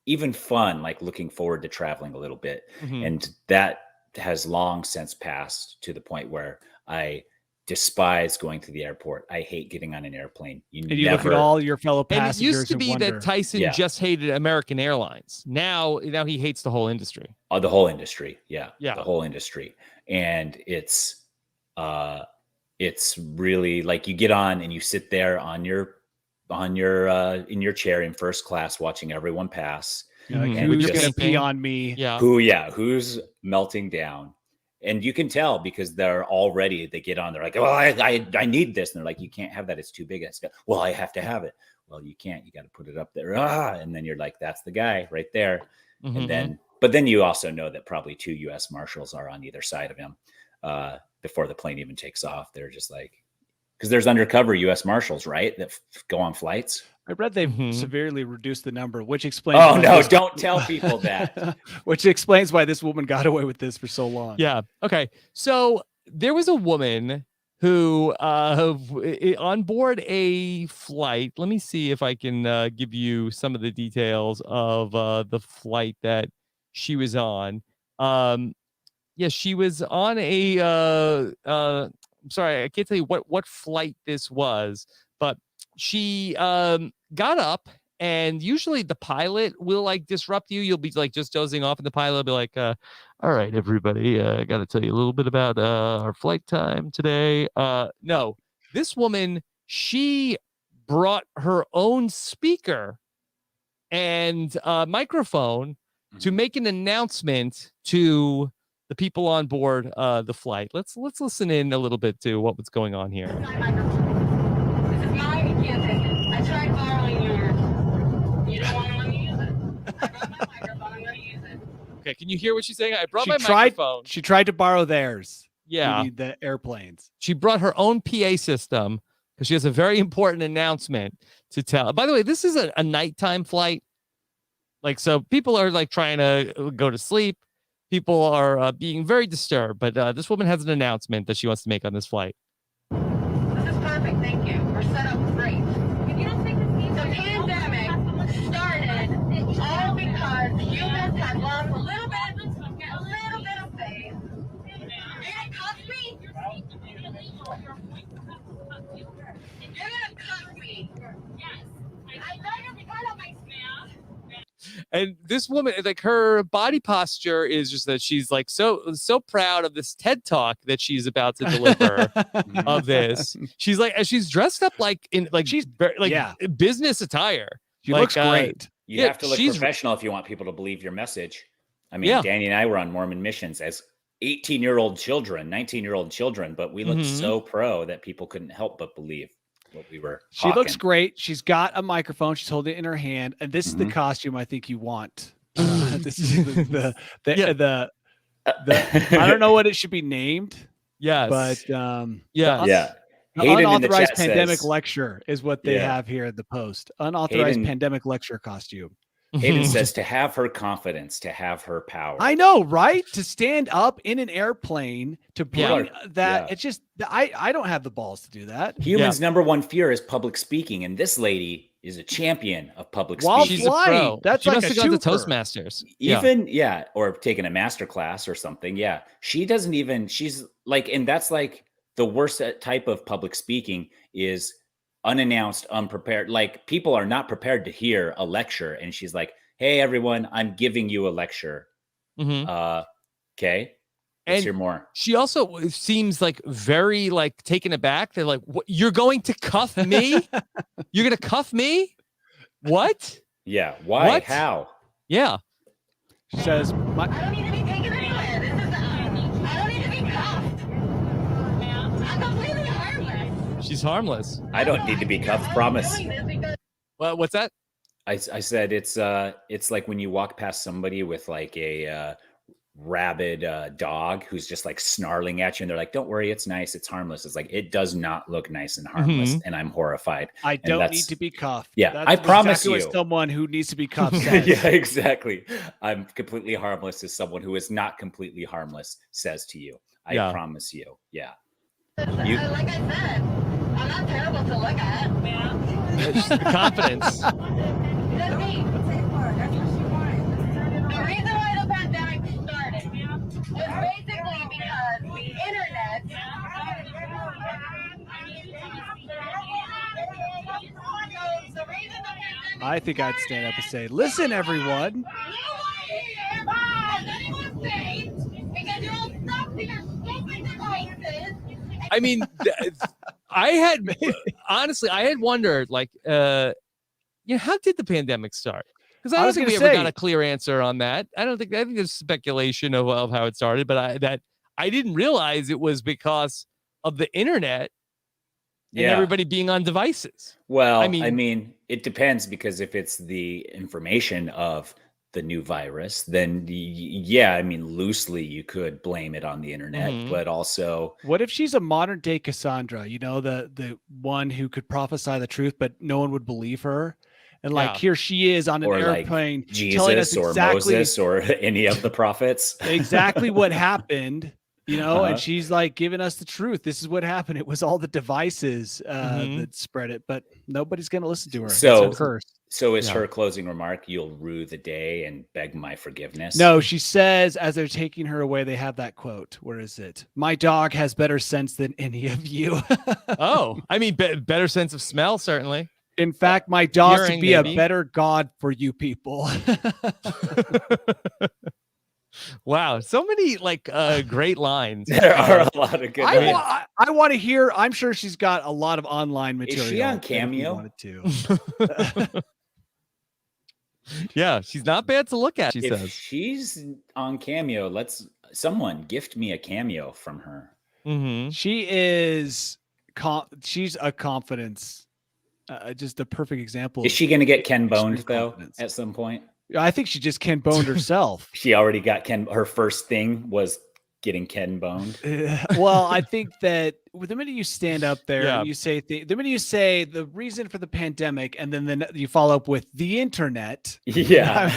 B: even fun, like looking forward to traveling a little bit.
A: Mhm.
B: And that has long since passed to the point where I despise going to the airport. I hate getting on an airplane.
C: And you look at all your fellow
A: And it
C: passengers
A: used to be
C: wonder,
A: that Tyson
B: Yeah.
A: just hated American Airlines. Now he hates the whole industry.
B: the whole industry. Yeah.
A: Yeah.
B: The whole industry. And it's really like you get on and you sit there in your chair in first class watching everyone pass.
C: you're like,
A: Mhm.
C: who's
B: Just-
C: going to pee on me?
A: Yeah.
B: Who's melting down. And you can tell because they get on, they're like, well, I need this. And they're like, you can't have that. It's too big. Well, I have to have it. Well, you can't, you got to put it up there. And then you're like, that's the guy right there.
A: Mhm.
B: But then you also know that probably 2 US Marshals are on either side of him before the plane even takes off. They're just like, because there's undercover US Marshals, right? That go on flights.
C: I read they've
A: Mhm.
C: severely reduced the number, which explains.
B: Oh
C: why
B: no,
C: this-
B: don't tell people that.
C: Which explains why this woman got away with this for so long.
A: Yeah. Okay. So there was a woman who on board a flight. Let me see if I can give you some of the details of the flight that she was on. She was on a I'm sorry, I can't tell you what flight this was, but she got up, and usually the pilot will like disrupt you. You'll be like just dozing off, and the pilot will be like, all right, everybody, I got to tell you a little bit about our flight time today. No, this woman, she brought her own speaker and microphone to make an announcement to the people on board the flight. Let's listen in a little bit to what was going on here.
E: This is mine. You can't take it. I tried borrowing yours. You don't want to let me use it. I brought my microphone. I'm going to use it.
A: Okay, can you hear what she's saying? I brought
C: She
A: my
C: tried-
A: microphone.
C: She tried to borrow theirs.
A: Yeah,
C: You need the airplanes.
A: she brought her own PA system because she has a very important announcement to tell. By the way, this is a nighttime flight. Like, so people are like trying to go to sleep. people are being very disturbed. But this woman has an announcement that she wants to make on this flight.
E: This is perfect, thank you. We're set up great. You don't think the pandemic started all because humans had lost a little bit of faith. You're gonna cuff me? You're gonna cuff me? Yes. I know you're part of my staff.
A: And this woman, like her body posture is just that she's like so proud of this TED talk that she's about to deliver of this. She's like, and she's dressed up like in like she's like business attire.
C: She
A: like,
C: looks great.
B: You have to look professional if you want people to believe your message. I mean, Danny and I were on Mormon missions as 18-year-old children, 19-year-old children, but we looked so pro that people couldn't help but believe what we were.
C: She looks great. She's got a microphone. She's holding it in her hand, and this is the costume I think you want. This is the I don't know what it should be named.
A: Yes,
C: but
B: The
C: unauthorized pandemic lecture is what they have here at the post. Unauthorized pandemic lecture costume.
B: Hayden says to have her confidence, to have her power.
C: I know, right? To stand up in an airplane, to bring that. It's just, I don't have the balls to do that.
B: Humans' number one fear is public speaking. And this lady is a champion of public
C: While
B: speaking.
A: She's a pro.
C: That's
A: she
C: like
A: must
C: a
A: have gone to
C: super.
A: Toastmasters.
B: Or taken a master class or something. Yeah. She doesn't even, she's like, and that's like the worst type of public speaking is unannounced, unprepared. Like people are not prepared to hear a lecture. And she's like, hey, everyone, I'm giving you a lecture. Okay. Let's hear more.
A: She also seems like very like taken aback. They're like, what, you're going to cuff me? You're going to cuff me? What?
B: Yeah. Why?
A: What?
B: How?
A: Yeah.
C: She says,
E: I don't need to be taken anywhere. I don't need to be cuffed. I'm completely harmless.
A: She's harmless.
B: I don't need to be cuffed, promise.
A: Well, what's that?
B: I said it's like when you walk past somebody with like a rabid dog who's just like snarling at you and they're like, don't worry, it's nice, it's harmless. It's like, it does not look nice and harmless. And I'm horrified.
C: I don't need to be cuffed.
B: Yeah, I promise you.
C: What someone who needs to be cuffed
B: Yeah,
C: says.
B: exactly. I'm completely harmless as someone who is not completely harmless says to you. I promise you. Yeah.
E: Like I said, I'm not terrible to look at.
A: It's the confidence.
E: That's me. The reason why the pandemic started was basically because the internet.
C: I think I'd stand up and say, listen, everyone.
A: I mean, I had wondered, like, how did the pandemic start? Because I don't think we ever got a clear answer on that. I think there's speculation of how it started, but I didn't realize it was because of the internet and everybody being on devices.
B: Well, I mean, it depends, because if it's the information of the new virus, then loosely you could blame it on the internet, but also,
C: what if she's a modern day Cassandra, the one who could prophesy the truth, but no one would believe her? And like, here she is on an airplane,
B: like Jesus
C: telling us exactly,
B: or Moses or any of the prophets,
C: exactly what happened, and she's like giving us the truth. This is what happened. It was all the devices that spread it, but nobody's going to listen to her.
B: So is her closing remark, you'll rue the day and beg my forgiveness?
C: No, she says, as they're taking her away, they have that quote. Where is it? My dog has better sense than any of you.
A: Oh, I mean, better sense of smell, certainly.
C: In fact, my dog
A: Hearing,
C: could be
A: maybe.
C: a better God for you people.
A: Wow, so many like great lines.
B: There are a lot of good lines.
C: I want to hear. I'm sure she's got a lot of online material.
B: Is she on Cameo?
C: To.
A: She's not bad to look at. She
B: if
A: says
B: she's on Cameo, someone gift me a cameo from her.
C: She is. She's a confidence. Just a perfect example.
B: Is she going to get Ken boned though at some point?
C: I think she just Ken boned herself.
B: She already got Ken. Her first thing was getting Ken boned.
C: Well, I think that the minute you stand up there,
A: Yeah.
C: you say the minute you say the reason for the pandemic, and then you follow up with the internet.
B: Yeah.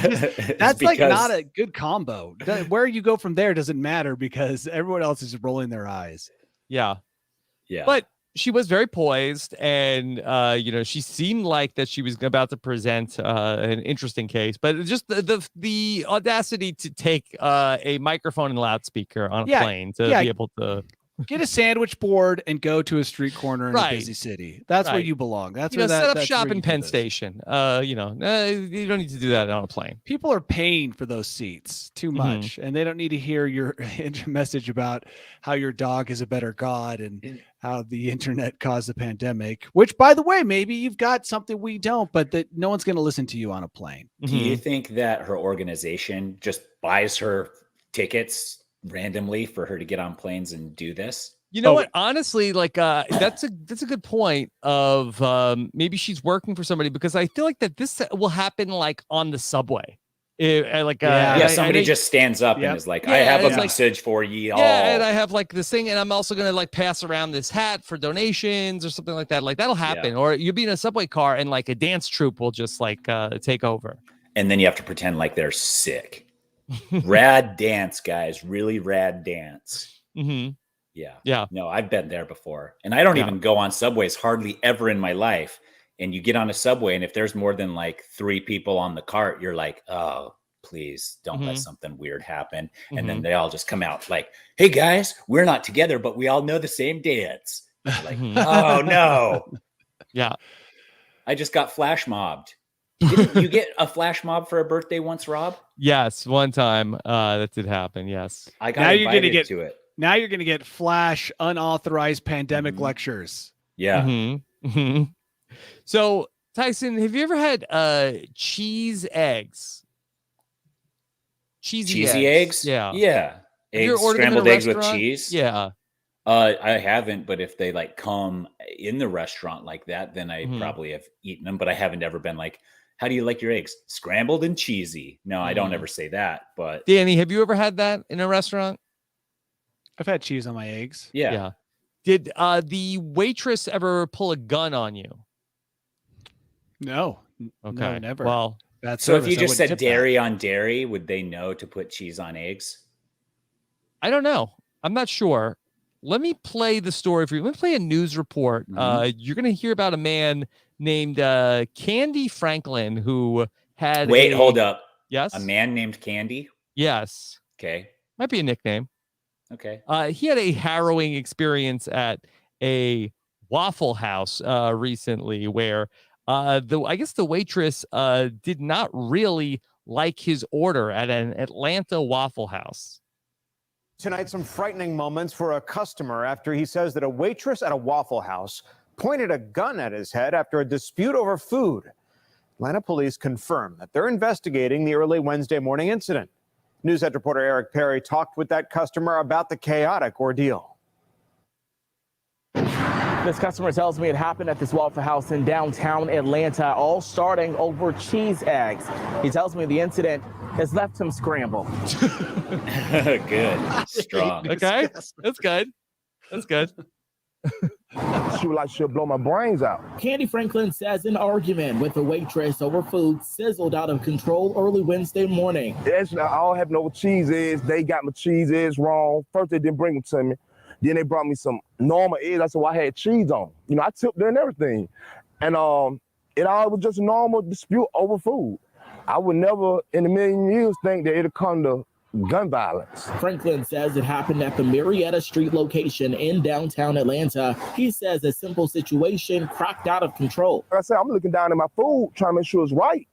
C: That's like not a good combo. Where you go from there doesn't matter because everyone else is rolling their eyes.
A: Yeah.
B: Yeah.
A: But she was very poised, and she seemed like that she was about to present an interesting case. But just the audacity to take a microphone and loudspeaker on a plane to be able to
C: get a sandwich board and go to a street corner in a busy city. That's where you belong. That's where
A: set up shop in Penn Station. You don't need to do that on a plane.
C: People are paying for those seats too much, and they don't need to hear your message about how your dog is a better god and how the internet caused the pandemic. Which, by the way, maybe you've got something we don't, but that no one's going to listen to you on a plane.
B: Do you think that her organization just buys her tickets randomly for her to get on planes and do this?
A: You know what? Honestly, like that's a good point of maybe she's working for somebody, because I feel like that this will happen like on the subway. Somebody
B: just stands up and is like, I have a message for ye all.
A: Yeah, and I have like this thing, and I'm also gonna like pass around this hat for donations or something like that. Like that'll happen. Yeah. Or you'll be in a subway car and like a dance troupe will just like take over.
B: And then you have to pretend like they're sick. Rad dance, guys. Really rad dance. Yeah. No, I've been there before. And I don't even go on subways hardly ever in my life. And you get on a subway, and if there's more than like 3 people on the cart, you're like, oh, please don't let something weird happen. And then they all just come out like, hey guys, we're not together, but we all know the same dance. Like, oh no.
A: Yeah.
B: I just got flash mobbed. Didn't you get a flash mob for a birthday once, Rob?
A: Yes, one time that did happen. Yes.
B: I got invited to it.
C: Now you're going to get flash unauthorized pandemic lectures.
B: Yeah.
A: So, Tyson, have you ever had cheese eggs? Cheesy eggs? Yeah.
B: Yeah. Eggs, scrambled eggs with cheese?
A: Yeah.
B: I haven't, but if they like come in the restaurant like that, then I probably have eaten them, but I haven't ever been like, how do you like your eggs? Scrambled and cheesy. No, I don't ever say that, but
A: Danny, have you ever had that in a restaurant?
C: I've had cheese on my eggs.
B: Yeah.
A: Did the waitress ever pull a gun on you?
C: No.
A: Okay.
C: No, never.
A: Well,
B: so if you just said dairy on dairy, would they know to put cheese on eggs?
A: I don't know. I'm not sure. Let me play the story for you. Let me play a news report. You're going to hear about a man named Candy Franklin who had
B: hold up.
A: Yes?
B: A man named Candy?
A: Yes.
B: Okay.
A: Might be a nickname.
B: Okay.
A: He had a harrowing experience at a Waffle House recently where I guess the waitress did not really like his order at an Atlanta Waffle House.
F: Tonight, some frightening moments for a customer after he says that a waitress at a Waffle House pointed a gun at his head after a dispute over food. Atlanta police confirm that they're investigating the early Wednesday morning incident. Newshead reporter Eric Perry talked with that customer about the chaotic ordeal.
G: This customer tells me it happened at this Waffle House in downtown Atlanta, all starting over cheese eggs. He tells me the incident has left him scrambled.
B: Good. Strong.
A: Okay. That's good. That's good.
H: She was like, she'll blow my brains out.
G: Candy Franklin says an argument with a waitress over food sizzled out of control early Wednesday morning.
H: Actually, all happened over cheese eggs. They got my cheese eggs wrong. First, they didn't bring them to me. Then they brought me some normal eggs. I said, well, I had cheese on them. You know, I tipped them and everything. And it all was just a normal dispute over food. I would never in a million years think that it'd come to gun violence.
G: Franklin says it happened at the Marietta Street location in downtown Atlanta. He says a simple situation cracked out of control.
H: Like I said, I'm looking down at my food, trying to make sure it's right.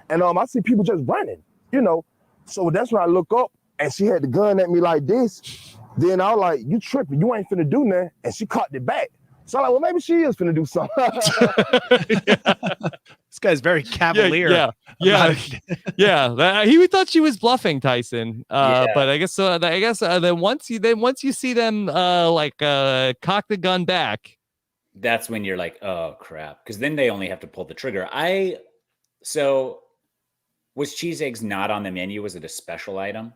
H: And I see people just running, you know. So that's when I look up and she had the gun at me like this. Then I was like, you tripping, you ain't finna do nothing. And she caught it back. So I'm like, well, maybe she is finna do something.
C: This guy's very cavalier.
A: Yeah. He thought she was bluffing, Tyson. But I guess then once you see them cock the gun back,
B: that's when you're like, oh crap, because then they only have to pull the trigger. So was cheese eggs not on the menu? Was it a special item?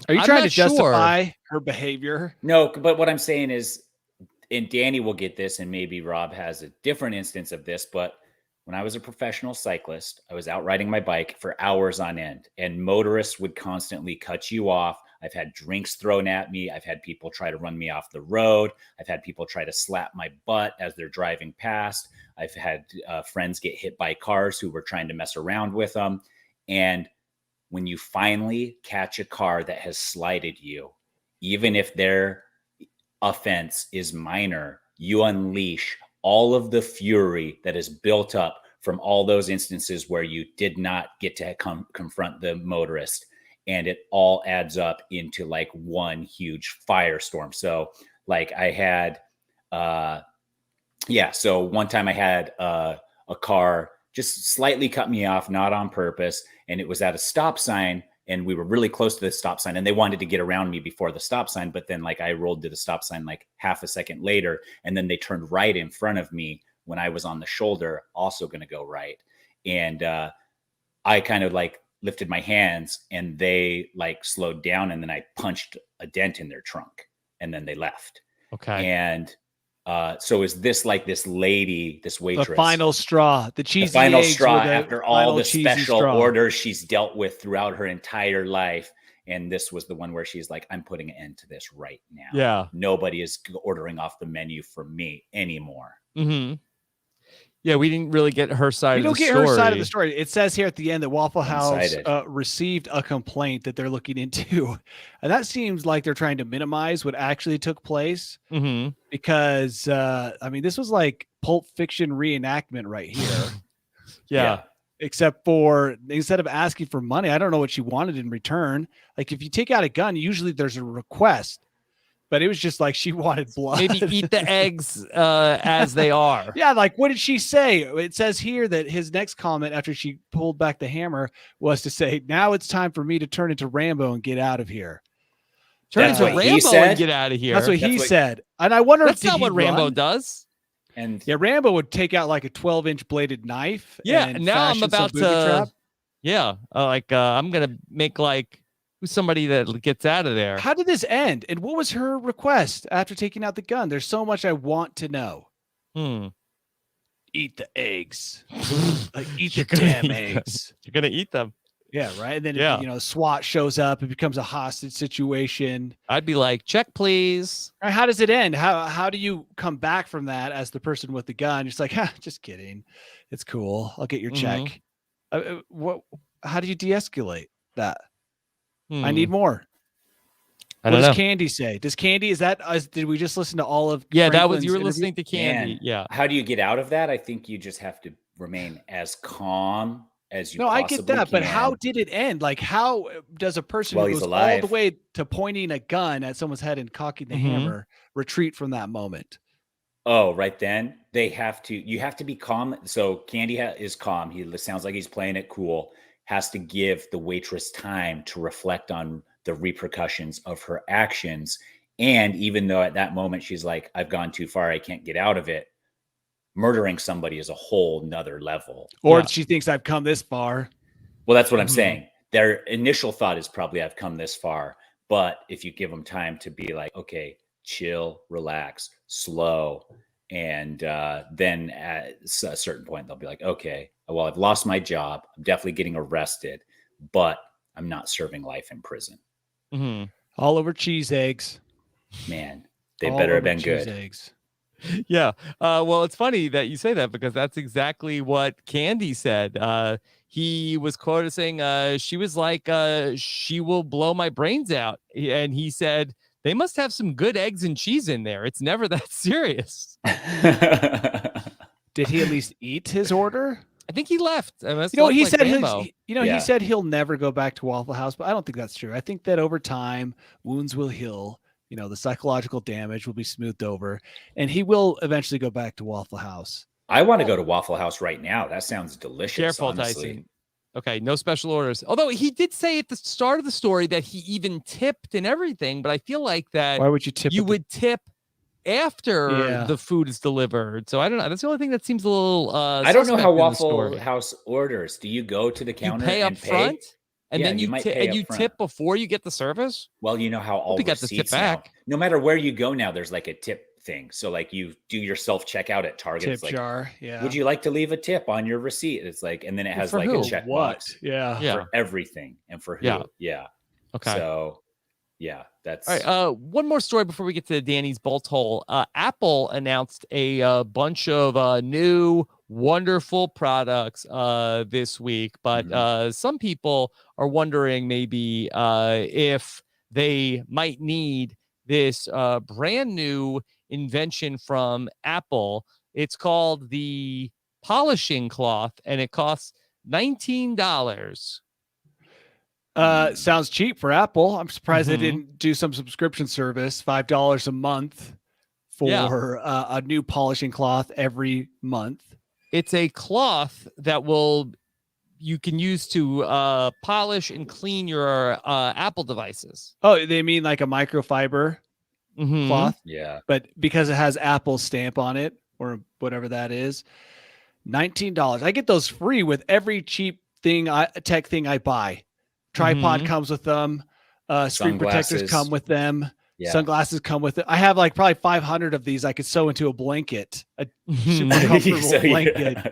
C: Are you
A: I'm
C: trying to
A: not sure.
C: justify her behavior?
B: No, but what I'm saying is, and Danny will get this, and maybe Rob has a different instance of this, but when I was a professional cyclist, I was out riding my bike for hours on end, and motorists would constantly cut you off. I've had drinks thrown at me. I've had people try to run me off the road. I've had people try to slap my butt as they're driving past. I've had friends get hit by cars who were trying to mess around with them. And when you finally catch a car that has slighted you, even if their offense is minor, you unleash all of the fury that is built up from all those instances where you did not get to confront the motorist. And it all adds up into like one huge firestorm. So like I had, so one time I had a car just slightly cut me off, not on purpose. And it was at a stop sign. And we were really close to the stop sign, and they wanted to get around me before the stop sign. But then like I rolled to the stop sign like half a second later, and then they turned right in front of me when I was on the shoulder, also going to go right. And I kind of like lifted my hands, and they like slowed down, and then I punched a dent in their trunk, and then they left.
A: Okay.
B: And so is this like this lady, this waitress,
C: The final straw, the cheesy
B: final
C: eggs
B: straw
C: with the
B: after all
C: final
B: the
C: cheesy
B: special
C: straw.
B: orders she's dealt with throughout her entire life. And this was the one where she's like, I'm putting an end to this right now.
A: Yeah.
B: Nobody is ordering off the menu for me anymore.
A: Mm-hmm. Yeah, we didn't really get her side
C: We
A: of
C: don't
A: the
C: get
A: story.
C: her side of the story. It says here at the end that Waffle House
B: One-sided.
C: received a complaint that they're looking into. And that seems like they're trying to minimize what actually took place.
A: Mm-hmm.
C: Because, I mean, this was like Pulp Fiction reenactment right here.
A: Yeah.
C: Except for instead of asking for money, I don't know what she wanted in return. Like if you take out a gun, usually there's a request. But it was just like she wanted blood.
A: Maybe eat the eggs as they are.
C: Yeah, like what did she say? It says here that his next comment after she pulled back the hammer was to say, now it's time for me to turn into Rambo and get out of here.
A: Turn
B: That's
A: into
B: what he
A: Rambo
B: said?
A: and get out of here.
C: That's what he
B: That's what-
C: said. And I wonder
A: That's
C: if
A: not what Rambo does.
B: And
C: Yeah, Rambo would take out like a 12-inch bladed knife.
A: Yeah,
C: and
A: now I'm
C: fashion some
A: about
C: booby
A: to.
C: trap.
A: Yeah, I'm gonna make like who's somebody that gets out of there.
C: How did this end? And what was her request after taking out the gun? There's so much I want to know. Eat the eggs. Like eat the
A: You're gonna
C: damn
A: eat them.
C: eggs.
A: You're gonna eat them.
C: Yeah, right. And then
A: Yeah.
C: SWAT shows up. It becomes a hostage situation.
A: I'd be like, check, please.
C: Right, how does it end? How do you come back from that as the person with the gun? It's like, just kidding. It's cool. I'll get your check. What? How do you de-escalate that? I need more.
A: I
C: What
A: don't
C: does
A: know.
C: Candy say? Does Candy, did we just listen to all of
A: Yeah, that was you were
C: Franklin's interview?
A: listening to Candy.
B: And
A: Yeah.
B: how do you get out of that? I think you just have to remain as calm as you
C: No, I
B: possibly
C: get that, but how
B: can.
C: did it end? Like, how does a person
B: Well,
C: who
B: he's
C: goes all
B: alive.
C: the way to pointing a gun at someone's head and cocking the hammer retreat from that moment?
B: Oh, right then you have to be calm. So Candy is calm. He sounds like he's playing it cool. Has to give the waitress time to reflect on the repercussions of her actions. And even though at that moment she's like, I've gone too far, I can't get out of it. Murdering somebody is a whole nother level.
C: Or
A: Yeah.
C: she thinks I've come this far.
B: Well, that's what I'm saying. Their initial thought is probably I've come this far. But if you give them time to be like, okay, chill, relax, slow. And then at a certain point, they'll be like, okay, well, I've lost my job. I'm definitely getting arrested, but I'm not serving life in prison.
C: All over cheese eggs.
B: Man, they
C: All
B: better have
C: over
B: been
C: cheese
B: good.
C: eggs.
A: Yeah. Well, it's funny that you say that because that's exactly what Candy said. He was quoted saying, she was like, she will blow my brains out. And he said, they must have some good eggs and cheese in there. It's never that serious.
C: Did he at least eat his order?
A: I think he left. I must
C: He
A: like
C: said
A: Rambo.
C: he
B: Yeah.
C: said he'll never go back to Waffle House, but I don't think that's true. I think that over time, wounds will heal. The psychological damage will be smoothed over, and he will eventually go back to Waffle House.
B: I want to go to Waffle House right now. That sounds delicious.
A: Careful,
B: honestly.
A: Tyson. Okay, no special orders. Although he did say at the start of the story that he even tipped and everything, but I feel like that
C: Why would you tip?
A: you
C: at the-
A: would tip after
C: Yeah.
A: the food is delivered. So I don't know. That's the only thing that seems a little
B: I don't know
A: suspect
B: how
A: in the
B: Waffle
A: story.
B: House orders. Do you go to the
A: You
B: counter
A: pay up
B: and pay?
A: front and
B: Yeah,
A: then
B: you
A: you
B: might
A: ti-
B: pay
A: and you
B: up front.
A: tip before you get the service.
B: Well, you know how all
A: Hope you got the tip
B: receipts now,
A: back.
B: no matter where you go now, there's like a tip thing. So like you do your self checkout at Target.
C: Tip
B: It's like,
C: jar. Yeah.
B: would you like to leave a tip on your receipt? It's like, and then it has
A: for
B: like
A: who?
B: a checkbox
C: What? Yeah.
A: Yeah.
B: for everything and for who.
A: Yeah.
B: Yeah.
A: Okay.
B: So yeah, that's
A: All right. One more story before we get to Danny's bolt hole. Apple announced a bunch of new wonderful products this week, but some people are wondering maybe if they might need this brand new invention from Apple. It's called the polishing cloth, and it costs $19.
C: Sounds cheap for Apple. I'm surprised they
A: Mhm.
C: didn't do some subscription service, $5 a month for a new polishing cloth every month.
A: It's a cloth that you can use to polish and clean your Apple devices.
C: Oh, they mean like a microfiber
A: Mhm.
C: cloth,
B: yeah.
C: but because it has Apple stamp on it or whatever that is, $19. I get those free with every cheap tech thing I buy. Tripod
A: Mhm.
C: comes with them. Screen protectors
B: Sunglasses.
C: come with them.
B: Yeah.
C: Sunglasses come with it. I have like probably 500 of these I could sew into a blanket, a super
A: Mhm.
C: comfortable
B: So,
C: blanket.
B: yeah.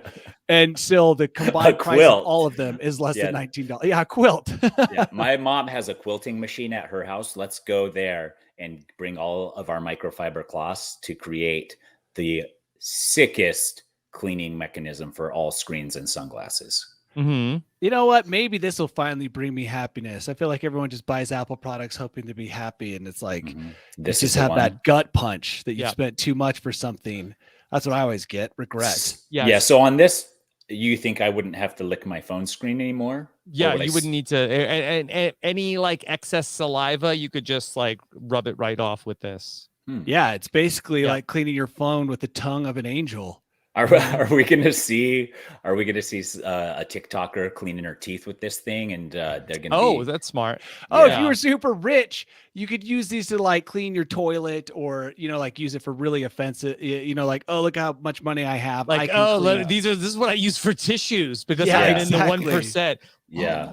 C: And still the combined price of
B: quilt.
C: all of them is less
B: Yeah.
C: than $19. Yeah, a quilt.
B: Yeah, my mom has a quilting machine at her house. Let's go there and bring all of our microfiber cloths to create the sickest cleaning mechanism for all screens and sunglasses.
A: Mhm.
C: You know what? Maybe this will finally bring me happiness. I feel like everyone just buys Apple products hoping to be happy. And it's like,
B: Mhm.
C: you
B: This is
C: just
B: the
C: have
B: one.
C: that gut punch that you
A: Yeah.
C: spent too much for something. That's what I always get. Regret.
A: Yes.
B: Yeah. So on this, you think I wouldn't have to lick my phone screen anymore? Or
A: Yeah,
B: would I
A: you wouldn't need to, and any like excess saliva, you could just like rub it right off with this.
C: Yeah. It's basically
A: Yeah.
C: like cleaning your phone with the tongue of an angel.
B: Are we going to see? Are we going to see a TikToker cleaning her teeth with this thing? And they're going to.
A: Oh, that's smart.
C: Oh, if
A: Yeah.
C: you were super rich, you could use these to like clean your toilet or, like use it for really offensive, like, oh, look how much money I have. I
A: Like,
C: can
A: oh,
C: clean it.
A: this is what I use for tissues because
C: Yeah,
A: I'm
C: exactly.
A: in the 1%.
B: Yeah.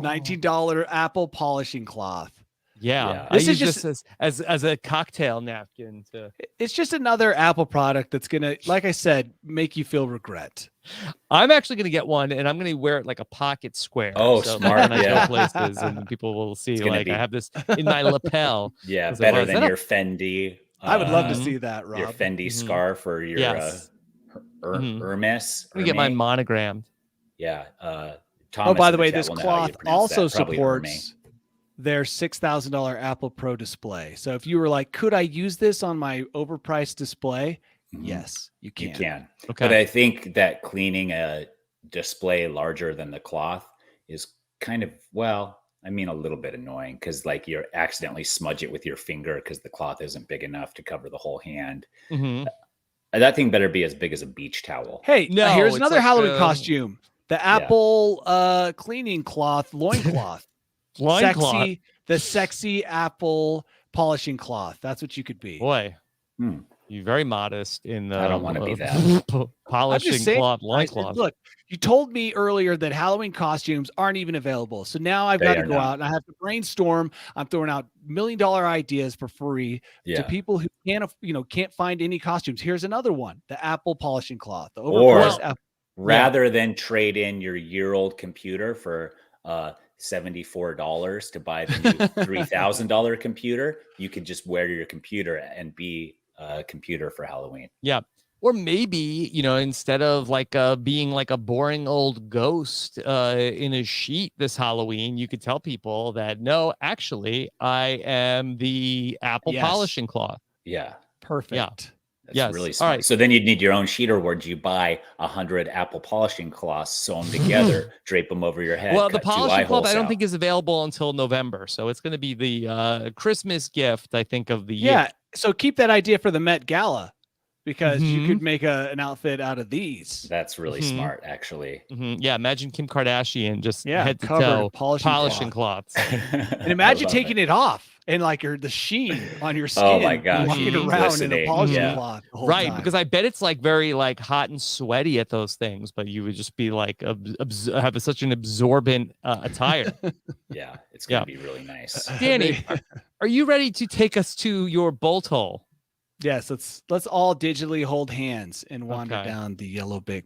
C: $19 Apple polishing cloth.
A: Yeah.
B: Yeah.
A: I
C: This
A: use
C: is
A: this as a cocktail napkin to.
C: It's just another Apple product that's going to, like I said, make you feel regret.
A: I'm actually going to get one, and I'm going to wear it like a pocket square.
B: Oh,
A: so
B: smart,
A: When I
B: yeah.
A: go places, and people will see
B: It's gonna
A: like
B: be-
A: I have this in my lapel.
B: Yeah.
A: It's like,
B: Better
A: oh, is
B: than
A: that a-
B: your Fendi.
C: I would love to
A: Mhm.
C: see that, Rob.
B: Your Fendi
A: Mhm.
B: scarf or your
A: Yes.
B: Hermes.
A: I'm going to get mine
B: Hermes?
A: monogrammed.
B: Yeah.
C: Oh,
B: Thomas
C: by
B: in
C: the way,
B: chat
C: this
B: will know how you
C: cloth
B: pronounce
C: also
B: that. Probably Hermes.
C: supports their $6,000 Apple Pro display. So if you were like, could I use this on my overpriced display?
B: Mhm.
C: Yes, you can.
B: You can.
A: Okay.
B: But I think that cleaning a display larger than the cloth is kind of, a little bit annoying because like you're accidentally smudge it with your finger because the cloth isn't big enough to cover the whole hand.
A: Mhm.
B: That thing better be as big as a beach towel.
C: Hey,
A: No,
C: here's
A: it's
C: another
A: like
C: Halloween
A: the-
C: costume. The Apple cleaning cloth, loincloth.
A: Loincloth.
C: The sexy Apple polishing cloth. That's what you could be.
A: Boy,
B: Hmm.
A: you're very modest in the.
B: I don't wanna be that.
C: I'm
A: polishing
C: just saying,
A: cloth,
C: guys,
A: loincloth.
C: look, you told me earlier that Halloween costumes aren't even available. So now I've
B: They
C: got to
B: are
C: go
B: not.
C: out and I have to brainstorm. I'm throwing out $1 million ideas for free
B: Yeah.
C: to people who can't find any costumes. Here's another one: the Apple polishing cloth. The
B: Or-
C: overpriced Apple.
B: Rather than trade in your year-old computer for $74 to buy the new $3,000 computer, you could just wear your computer and be a computer for Halloween.
A: Yeah. Or maybe, instead of like being like a boring old ghost in a sheet this Halloween, you could tell people that, no, actually, I am the Apple
C: Yes.
A: polishing cloth.
B: Yeah.
C: Perfect.
B: That's
A: Yes.
B: really
A: All
B: smart.
A: right.
B: So then you'd need your own sheet, or would you buy 100 Apple polishing cloths, sew them together, drape them over your head?
A: Well, the
B: cut two eye
A: polishing cloth,
B: holes
A: I don't
B: out?
A: think is available until November. So it's going to be the Christmas gift, I think, of the year.
C: Yeah. So keep that idea for the Met Gala because you
A: Mhm.
C: could make an outfit out of these.
B: That's really
A: Mhm.
B: smart, actually.
A: Mhm. Yeah. Imagine Kim Kardashian just
C: Yeah,
A: head to
C: covered
A: toe
C: polishing
A: polishing cloths.
C: And imagine taking it off. and like the sheen on your
B: Oh
C: skin.
B: my gosh,
C: walking
A: Mhm.
C: around in a
B: glistening,
C: polyester
B: yeah.
C: cloth the whole
A: Right,
C: time.
A: because I bet it's like very like hot and sweaty at those things, but you would just be like have such an absorbent attire.
B: Yeah, it's gonna
A: Yeah.
B: be really nice.
A: Danny, are you ready to take us to your bolt hole?
C: Yes, let's all digitally hold hands and wander
A: Okay.
C: down the yellow brick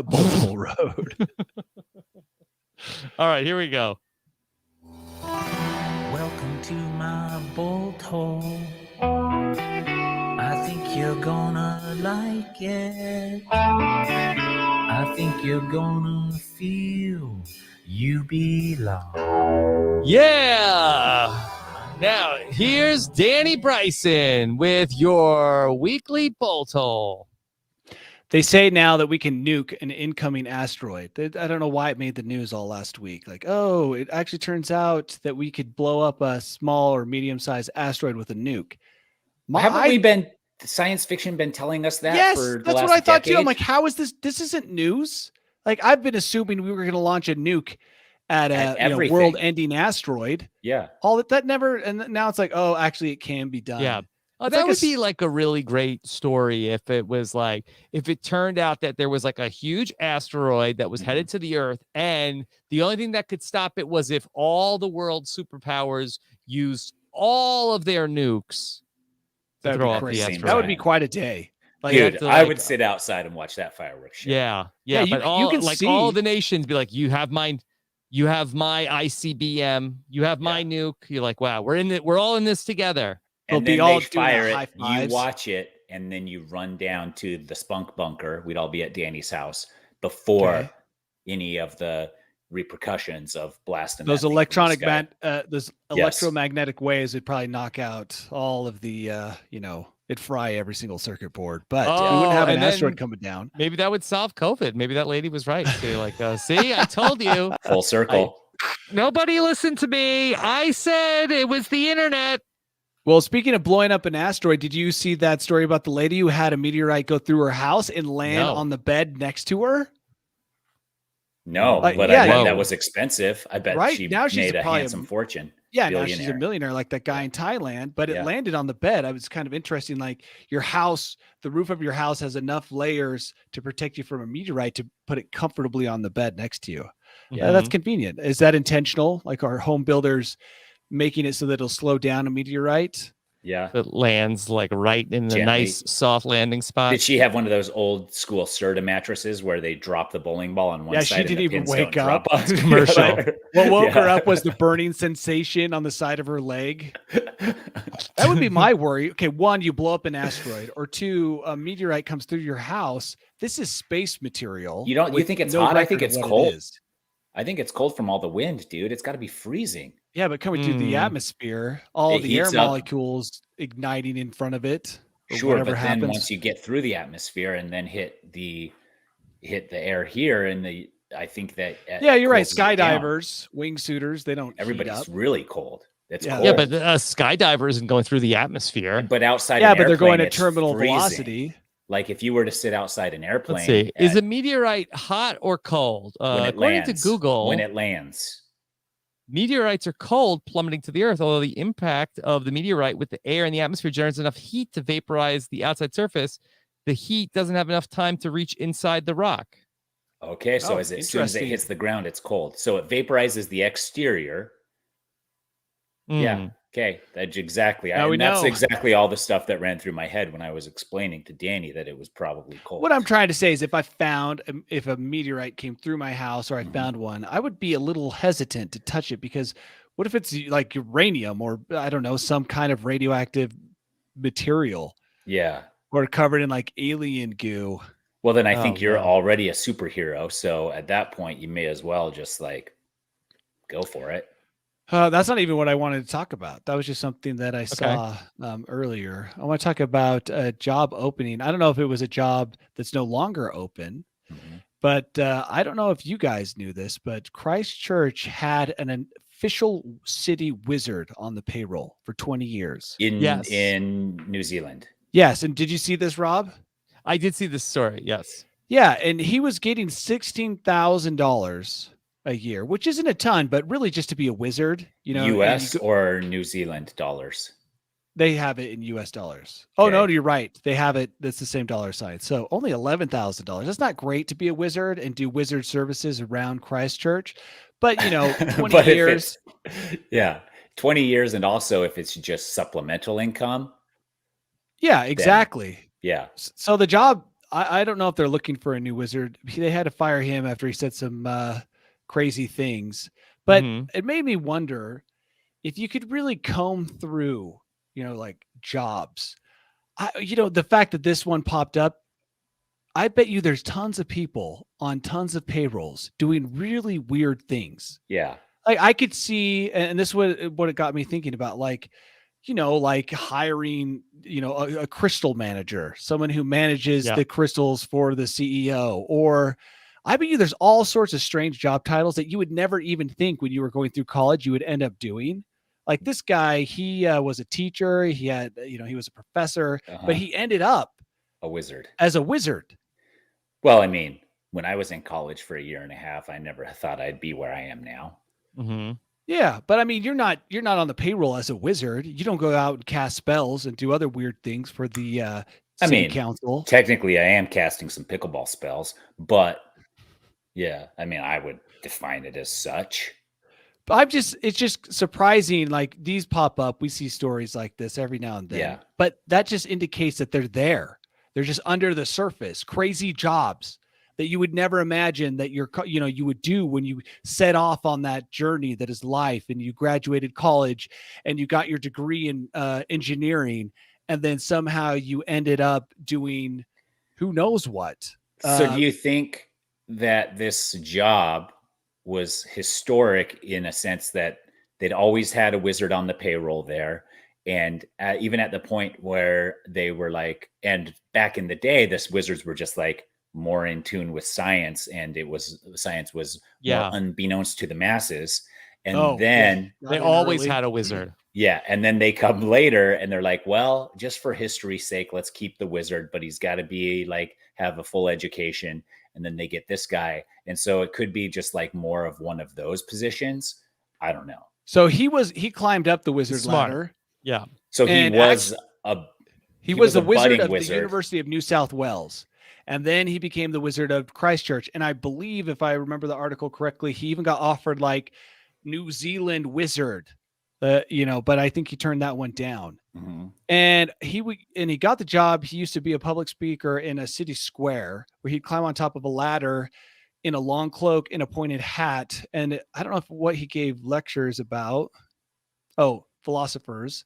C: bolt hole road.
A: All right, here we go.
I: Welcome to my bolt hole. I think you're gonna like it. I think you're gonna feel you belong.
A: Yeah. Now, here's Danny Bryson with your weekly bolt hole.
C: They say now that we can nuke an incoming asteroid. I don't know why it made the news all last week. Like, oh, it actually turns out that we could blow up a small or medium-sized asteroid with a nuke.
B: Haven't science fiction been telling us that
C: Yes,
B: for the
C: that's
B: last
C: what I thought too. I'm
B: decade?
C: like, how is this? This isn't news. Like, I've been assuming we were going to launch a nuke at a world-ending asteroid.
B: Yeah.
C: All that never, and now it's like, oh, actually, it can be done.
A: Yeah. Oh,
C: It's
A: that
C: like
A: would be like a really great story if it was like, if it turned out that there was like a huge asteroid that was headed to the Earth, and the only thing that could stop it was if all the world's superpowers used all of their nukes to throw off the asteroid.
C: That would be quite a day.
B: Like, dude, I would sit outside and watch that fireworks show.
A: Yeah,
C: Yeah,
A: but
C: you can
A: like
C: see.
A: all the nations be like, you have my ICBM, you have my nuke. You're like, wow, we're all in this together.
B: And
C: They'll
B: then
C: be all
B: they
C: doing
B: fire
C: high
B: it, you
C: fives.
B: watch it, and then you run down to the spunk bunker. We'd all be at Danny's house before any of the repercussions of blasting
C: Those
B: that thing from the sky.
C: those
B: Yes.
C: electromagnetic waves would probably knock out all of the, it'd fry every single circuit board. But we wouldn't have an
A: and then
C: asteroid coming down.
A: Maybe that would solve COVID. Maybe that lady was right. Too. Like, see, I told you.
B: Full circle.
A: Nobody listened to me. I said it was the internet.
C: Well, speaking of blowing up an asteroid, did you see that story about the lady who had a meteorite go through her house and land on the bed next to her?
B: No, but
C: yeah,
B: I bet that was expensive. I bet
C: Right,
B: she
C: now she's
B: made a
C: probably
B: handsome fortune.
C: Yeah, now she's a
B: Billionaire.
C: millionaire like that guy in Thailand, but it landed on the bed. I was kind of interesting. Like your house, the roof of your house has enough layers to protect you from a meteorite to put it comfortably on the bed next to you. Yeah, that's convenient. Is that intentional? Like our home builders making it so that it'll slow down a meteorite?
B: Yeah.
A: It lands like right in the
B: Gently.
A: nice soft landing spot.
B: Did she have one of those old school Serta mattresses where they drop the bowling ball on one
C: Yeah,
B: side?
C: she
B: and
C: didn't
B: the
C: even
B: pins
C: wake
B: don't
C: up.
B: drop on
A: It's commercial.
C: What woke her up was the burning sensation on the side of her leg. That would be my worry. Okay, one, you blow up an asteroid, or two, a meteorite comes through your house. This is space material.
B: You think it's
C: no
B: hot? I think
C: record of
B: it's
C: what it
B: cold.
C: is.
B: I think it's cold from all the wind, dude. It's got to be freezing.
C: Yeah, but coming through the atmosphere, all
B: It
C: the air
B: heats up.
C: molecules igniting in front of it. Or
B: Sure,
C: whatever
B: but then
C: happens.
B: once you get through the atmosphere and then hit the air here, and I think that
C: Yeah, you're right.
B: cools it down.
C: Skydivers, wingsuiters, they don't.
B: Everybody's
C: heat up.
B: really cold. It's cold.
A: Yeah, but a skydiver isn't going through the atmosphere.
B: But outside,
C: Yeah,
B: an
C: but they're going
B: airplane,
C: at
B: it's
C: terminal
B: freezing.
C: velocity.
B: Like if you were to sit outside an airplane,
A: Let's see. Is a meteorite hot or cold?
B: when it
A: According
B: lands,
A: to Google,
B: when it lands,
A: meteorites are cold, plummeting to the Earth, although the impact of the meteorite with the air in the atmosphere generates enough heat to vaporize the outside surface. The heat doesn't have enough time to reach inside the rock.
B: okay. So as soon as it
C: interesting.
B: hits the ground, it's cold. So it vaporizes the exterior. Yeah. Okay. That's exactly.
C: Now we
B: that's
C: know.
B: exactly all the stuff that ran through my head when I was explaining to Danny that it was probably cold.
C: What I'm trying to say is if a meteorite came through my house or I found one, I would be a little hesitant to touch it because what if it's like uranium or I don't know, some kind of radioactive material
B: Yeah.
C: or covered in like alien goo?
B: Well, then I
C: Oh,
B: think you're
C: no.
B: already a superhero. So at that point, you may as well just like go for it.
C: That's not even what I wanted to talk about. That was just something that I saw earlier. I want to talk about a job opening. I don't know if it was a job that's no longer open, but I don't know if you guys knew this, but Christchurch had an official city wizard on the payroll for 20 years.
B: In New Zealand.
C: Yes. And did you see this, Rob?
A: I did see this story. Yes.
C: Yeah. And he was getting $16,000 a year, which isn't a ton, but really just to be a wizard, you know.
B: U.S. or New Zealand dollars?
C: They have it in U.S. dollars. Oh, no,
B: Okay.
C: you're right. They have it. That's the same dollar sign. So only $11,000. That's not great to be a wizard and do wizard services around Christchurch. But, you know, 20
B: But if
C: years.
B: yeah, 20 years. And also if it's just supplemental income.
C: Yeah, exactly.
B: Yeah.
C: So the job, I don't know if they're looking for a new wizard. They had to fire him after he said some crazy things. But it made me wonder if you could really comb through, you know, like jobs. You know, the fact that this one popped up, I bet you there's tons of people on tons of payrolls doing really weird things.
B: Yeah.
C: Like I could see, and this was what it got me thinking about, like, you know, like hiring, you know, a crystal manager, someone who manages the crystals for the CEO, or I bet you there's all sorts of strange job titles that you would never even think when you were going through college you would end up doing. Like this guy, he was a teacher. He had, you know, he was a professor, but he ended up
B: a wizard
C: as a wizard.
B: Well, I mean, when I was in college for a year and a half, I never thought I'd be where I am now.
C: Yeah, but I mean, you're not on the payroll as a wizard. You don't go out and cast spells and do other weird things for the city council.
B: Technically, I am casting some pickleball spells, but yeah, I mean, I would define it as such.
C: It's just surprising. Like these pop up. We see stories like this every now and then.
B: Yeah.
C: But that just indicates that they're there. They're just under the surface, crazy jobs that you would never imagine that you would do when you set off on that journey that is life, and you graduated college and you got your degree in engineering, and then somehow you ended up doing who knows what.
B: So do you think that this job was historic in a sense that they'd always had a wizard on the payroll there? And even at the point where they were like, and back in the day, this wizards were just like more in tune with science, and science was more unbeknownst to the masses. And then
A: they always had a wizard.
B: Yeah. And then they come later and they're like, well, just for history's sake, let's keep the wizard, but he's got to be like, have a full education. And then they get this guy. And so it could be just like more of one of those positions. I don't know.
C: So he climbed up the wizard ladder.
A: Yeah.
B: So he was
C: the wizard of the University of New South Wales. And then he became the wizard of Christchurch. And I believe, if I remember the article correctly, he even got offered like New Zealand wizard, but I think he turned that one down. And he got the job. He used to be a public speaker in a city square where he'd climb on top of a ladder in a long cloak and a pointed hat. And I don't know what he gave lectures about. Oh, philosophers.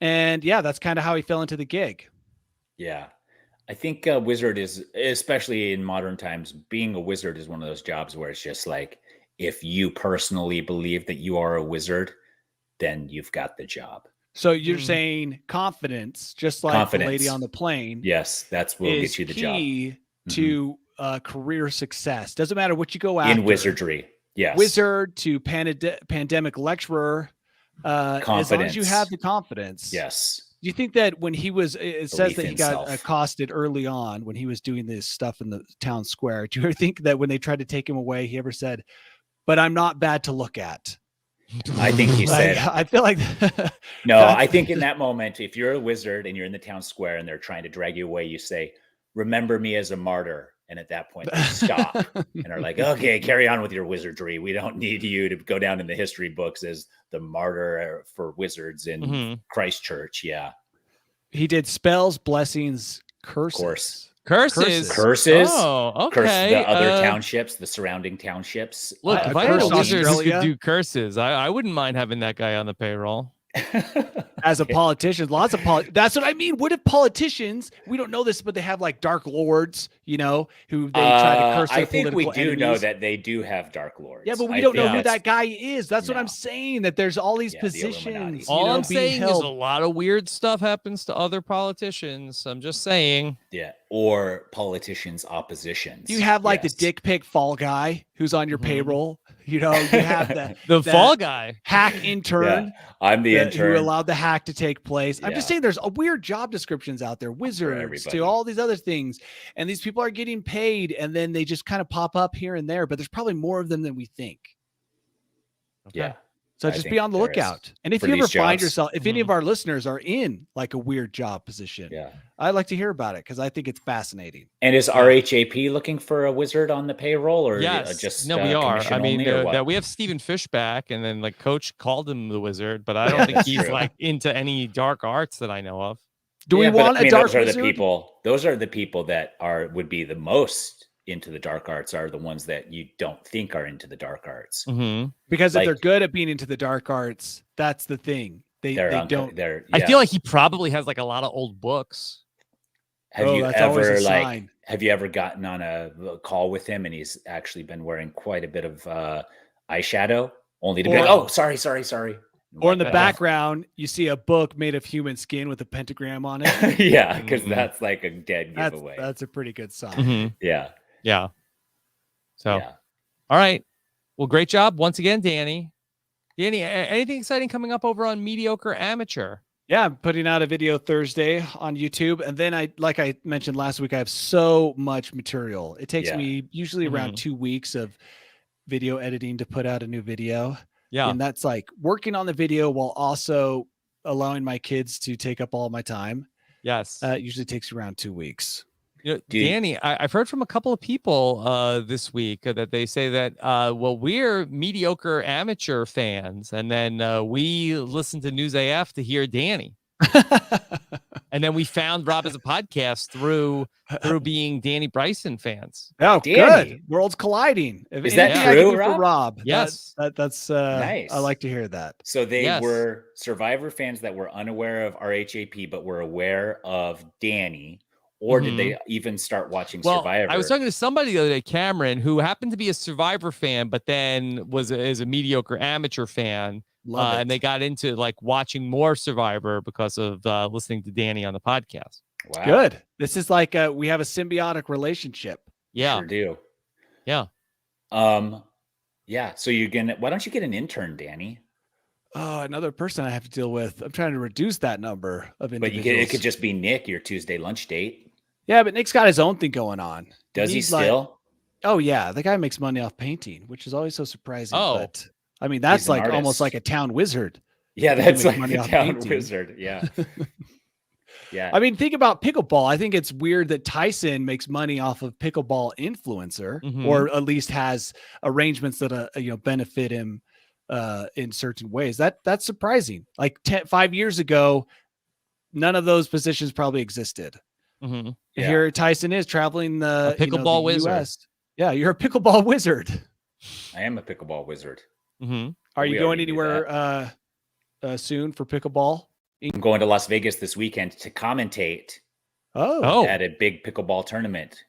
C: And yeah, that's kind of how he fell into the gig.
B: Yeah. I think a wizard is, especially in modern times, being a wizard is one of those jobs where it's just like, if you personally believe that you are a wizard, then you've got the job.
C: So you're saying confidence, just like the lady on the plane.
B: Yes, that's what will get you the job.
C: Key to career success. Doesn't matter what you go after.
B: In wizardry, yes.
C: Wizard to pandemic lecturer. As long as you have the confidence.
B: Yes.
C: Do you think that when it says that he got accosted early on when he was doing this stuff in the town square, do you ever think that when they tried to take him away, he ever said, "But I'm not bad to look at"?
B: I think he said,
C: I feel like
B: no, I think in that moment, if you're a wizard and you're in the town square and they're trying to drag you away, you say, "Remember me as a martyr." And at that point, they stop and are like, "Okay, carry on with your wizardry. We don't need you to go down in the history books as the martyr for wizards in Christchurch." Yeah.
C: He did spells, blessings, curses.
B: Of course.
A: Curses. Oh, okay.
B: Curse the other townships, the surrounding townships.
A: Look, if I had a wizard who could do curses, I wouldn't mind having that guy on the payroll.
C: As a politician, lots of that's what I mean. What if politicians, we don't know this, but they have like dark lords, who they try to curse their
B: I think we do
C: enemies.
B: know that they do have dark lords.
C: Yeah, but we don't know who that guy is. That's what I'm saying, that there's all these positions.
A: All I'm saying is a lot of weird stuff happens to other politicians. I'm just saying.
B: Yeah, or politicians' oppositions.
C: You have like the dick pic fall guy who's on your payroll. You know, you have that
A: The fall guy.
C: hack intern.
B: Yeah, I'm the
C: Who
B: intern.
C: allowed the hack to take place. I'm just
B: Yeah.
C: saying there's a weird job descriptions out there, wizards
B: everybody.
C: to all these other things. And these people are getting paid and then they just kind of pop up here and there, but there's probably more of them than we think.
B: Yeah.
C: So
B: I
C: just
B: think
C: be on the
B: there is
C: lookout. And if
B: for
C: you ever
B: these
C: find
B: jobs.
C: yourself, if any of our listeners are in like a weird job position,
B: Yeah.
C: I'd like to hear about it because I think it's fascinating.
B: And is RHAP looking for a wizard on the payroll, or
A: Yes.
B: just
A: No, we are.
B: commission
A: I mean,
B: only, or what?
A: that we have Stephen Fish back, and then like Coach called him the wizard, but I don't think
B: that's
A: he's
B: true.
A: like into any dark arts that I know of.
C: Do we
B: Yeah, but,
C: want
B: I
C: a
B: mean,
C: dark
B: those are
C: wizard?
B: the people. Those are the people that would be the most into the dark arts. Are the ones that you don't think are into the dark arts.
A: Mm-hmm.
C: Because if
B: like-
C: they're good at being into the dark arts, that's the thing. They don't.
A: I feel like he probably has like a lot of old books.
B: Have
C: Oh,
B: you
C: that's always a
B: ever
C: sign.
B: have you ever gotten on a call with him and he's actually been wearing quite a bit of eyeshadow, only to be
C: Or-
B: like, oh, sorry.
C: Or in the
B: Like,
C: background, you see a book made of human skin with a pentagram on it.
B: yeah, because
A: Mhm.
B: that's like a dead giveaway.
C: That's a pretty good sign.
A: Mm-hmm.
B: Yeah.
A: Yeah. So,
B: Yeah.
A: all right. Well, great job once again, Danny. Danny, anything exciting coming up over on Mediocre Amateur?
C: Yeah, I'm putting out a video Thursday on YouTube. And then like I mentioned last week, I have so much material. It takes
B: Yeah.
C: me usually around
A: Mhm.
C: 2 weeks of video editing to put out a new video.
A: Yeah.
C: And that's like working on the video while also allowing my kids to take up all my time.
A: Yes.
C: It usually takes around 2 weeks.
A: You know,
B: Dude.
A: Danny, I've heard from a couple of people this week that they say that, well, we're mediocre amateur fans, and then we listen to News AF to hear Danny. And then we found Rob as a podcast through being Danny Bryson fans.
C: Oh,
B: Danny.
C: good. Worlds colliding. If
B: Is that
C: anything I can
B: true,
C: do for
B: Rob?
C: Rob?
A: Yes.
C: That's
B: Nice.
C: I like to hear that.
B: So they
A: Yes.
B: were Survivor fans that were unaware of RHAP, but were aware of Danny. Or did they even start watching
A: Well,
B: Survivor?
A: I was talking to somebody the other day, Cameron, who happened to be a Survivor fan, but then is a mediocre amateur fan.
C: Love it.
A: And they got into like watching more Survivor because of listening to Danny on the podcast.
B: Wow.
C: Good. This is like we have a symbiotic relationship.
A: Yeah.
B: Sure do.
A: Yeah.
B: Yeah. So why don't you get an intern, Danny?
C: Oh, another person I have to deal with. I'm trying to reduce that number of
B: But
C: individuals.
B: it could just be Nick, your Tuesday lunch date.
C: Yeah, but Nick's got his own thing going on.
B: Does he
C: He's like-
B: still?
C: Oh yeah, the guy makes money off painting, which is always so surprising.
A: Oh.
C: But I mean, that's
B: He's an
C: like almost
B: artist.
C: like a town wizard.
B: Yeah,
C: He
B: that's
C: makes
B: like
C: money
B: a
C: off
B: town
C: painting.
B: wizard. Yeah. Yeah.
C: I mean, think about pickleball. I think it's weird that Tyson makes money off of pickleball influencer,
A: Mhm.
C: or at least has arrangements that benefit him in certain ways. That's surprising. Like 5 years ago, none of those positions probably existed.
A: Mhm.
C: And
B: Yeah.
C: here Tyson is traveling the
A: pickleball
C: the
A: wizard.
C: US. Yeah, you're a pickleball wizard.
B: I am a pickleball wizard.
A: Mhm.
C: Are
B: We
C: you going
B: already knew
C: anywhere soon for pickleball?
B: I'm going to Las Vegas this weekend to commentate
A: Oh.
B: at a big pickleball tournament.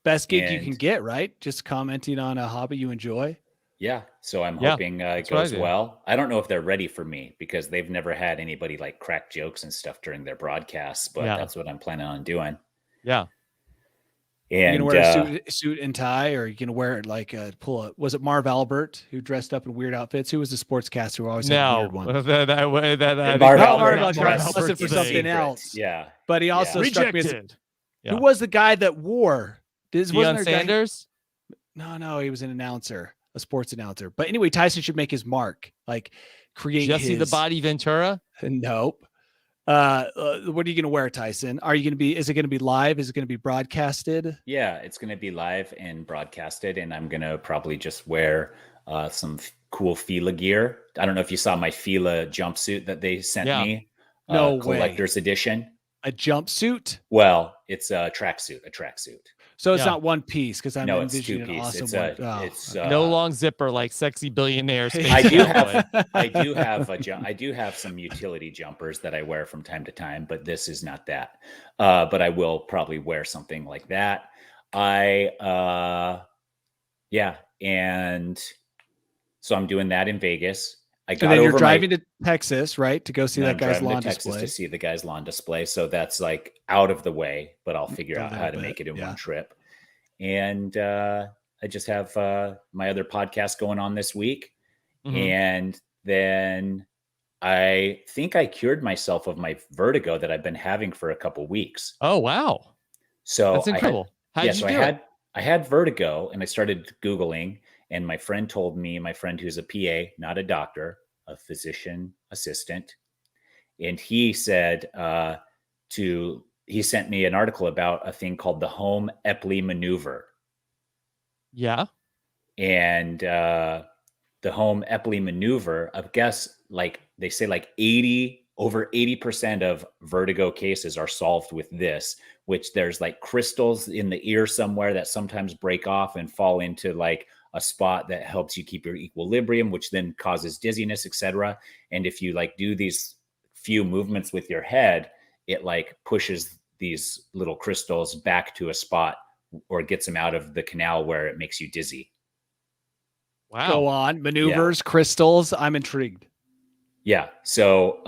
C: Best gig you can
B: And-
C: get, right? Just commenting on a hobby you enjoy.
B: Yeah. So I'm
A: Yeah,
B: hoping it
A: that's what I
B: goes
A: do.
B: well. I don't know if they're ready for me because they've never had anybody like crack jokes and stuff during their broadcasts, but
A: Yeah.
B: that's what I'm planning on doing.
A: Yeah.
C: You
B: And
C: gonna wear a suit and tie, or you gonna wear it like was it Marv Albert who dressed up in weird outfits? Who was the sportscaster who always had
A: No.
C: weird ones?
B: Marv
C: Marv
B: Albert
C: Albert's
B: dressed
C: dressed for
B: in
C: something
B: secret.
C: else.
B: Yeah.
C: But he also struck me as
A: Rejected. Yeah.
C: who was the guy that wore? Wasn't
A: Deion
C: there a guy-
A: Sanders?
C: No, he was an announcer, a sports announcer. But anyway, Tyson should make his mark, like create
A: Jesse the
C: his.
A: Body Ventura?
C: Nope. What are you going to wear, Tyson? Is it going to be live? Is it going to be broadcasted?
B: Yeah, it's going to be live and broadcasted, and I'm going to probably just wear some cool Fila gear. I don't know if you saw my Fila jumpsuit that they sent
A: Yeah.
B: me.
C: No way.
B: Collector's edition.
C: A jumpsuit?
B: Well, it's a tracksuit.
C: So it's
A: Yeah.
C: not one piece because I'm
B: No, it's
C: envisioning an
B: two-piece.
C: awesome
B: It's
C: one. Oh,
B: it's
A: No long zipper like sexy billionaire spaceman.
B: I do
A: boy.
B: have I do have some utility jumpers that I wear from time to time, but this is not that. But I will probably wear something like that. And so I'm doing that in Vegas. I got
C: And then you're
B: over
C: driving to Texas, right, to go see
B: then
C: that
B: I'm
C: guy's
B: driving to
C: lawn
B: Texas
C: display.
B: to see the guy's lawn display. So that's like out of the way, but I'll figure
C: A
B: out how
C: little
B: to
C: bit,
B: make it in
C: yeah.
B: one trip. And I I just have my other podcast going on this week.
A: Mhm.
B: And then I think I cured myself of my vertigo that I've been having for a couple weeks.
A: Oh, wow.
B: So
A: That's incredible. How did you do it?
B: I had vertigo, and I started Googling, and my friend told me, my friend who's a PA, not a doctor, a physician assistant, and he said he sent me an article about a thing called the home Epley maneuver.
A: Yeah.
B: And the home Epley maneuver, I guess, like they say, like over 80% of vertigo cases are solved with this, which there's like crystals in the ear somewhere that sometimes break off and fall into like a spot that helps you keep your equilibrium, which then causes dizziness, etc. And if you like do these few movements with your head, it like pushes these little crystals back to a spot or gets them out of the canal where it makes you dizzy.
A: Wow.
C: Go on. Maneuvers, crystals. I'm intrigued.
B: Yeah. So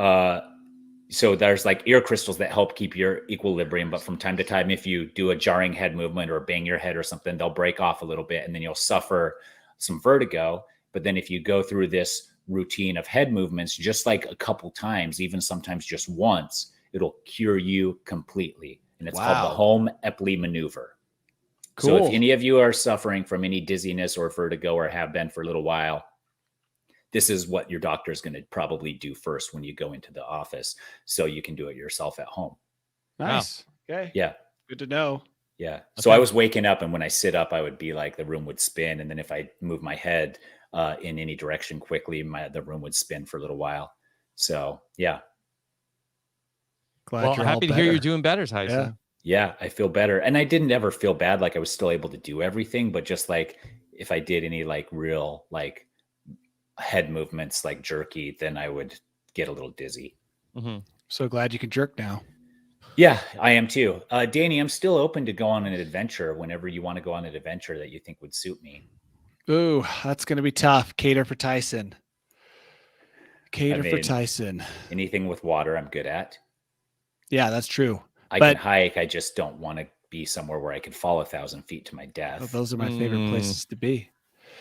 B: there's like ear crystals that help keep your equilibrium, but from time to time, if you do a jarring head movement or bang your head or something, they'll break off a little bit and then you'll suffer some vertigo. But then if you go through this routine of head movements, just like a couple times, even sometimes just once, it'll cure you completely. And it's called the home Epley maneuver.
C: Cool.
B: So if any of you are suffering from any dizziness or vertigo or have been for a little while, this is what your doctor is going to probably do first when you go into the office, so you can do it yourself at home.
C: Nice. Wow. Okay.
B: Yeah.
C: Good to know.
B: Yeah. So I was waking up, and when I sit up, I would be like, the room would spin. And then if I move my head in any direction quickly, the room would spin for a little while. So yeah.
C: Glad you're
A: happy to hear you're doing better, Tyson.
B: Yeah, I feel better. And I didn't ever feel bad. Like I was still able to do everything, but just like if I did any like real like head movements like jerky, then I would get a little dizzy.
A: Mm-hmm.
C: So glad you can jerk now.
B: Yeah, I am too. Danny, I'm still open to go on an adventure whenever you want to go on an adventure that you think would suit me.
C: Ooh, that's going to be tough. Cater for Tyson. For Tyson.
B: Anything with water, I'm good at.
C: Yeah, that's true.
B: I can hike. I just don't want to be somewhere where I could fall 1,000 feet to my death.
C: Oh, those are my favorite places to be.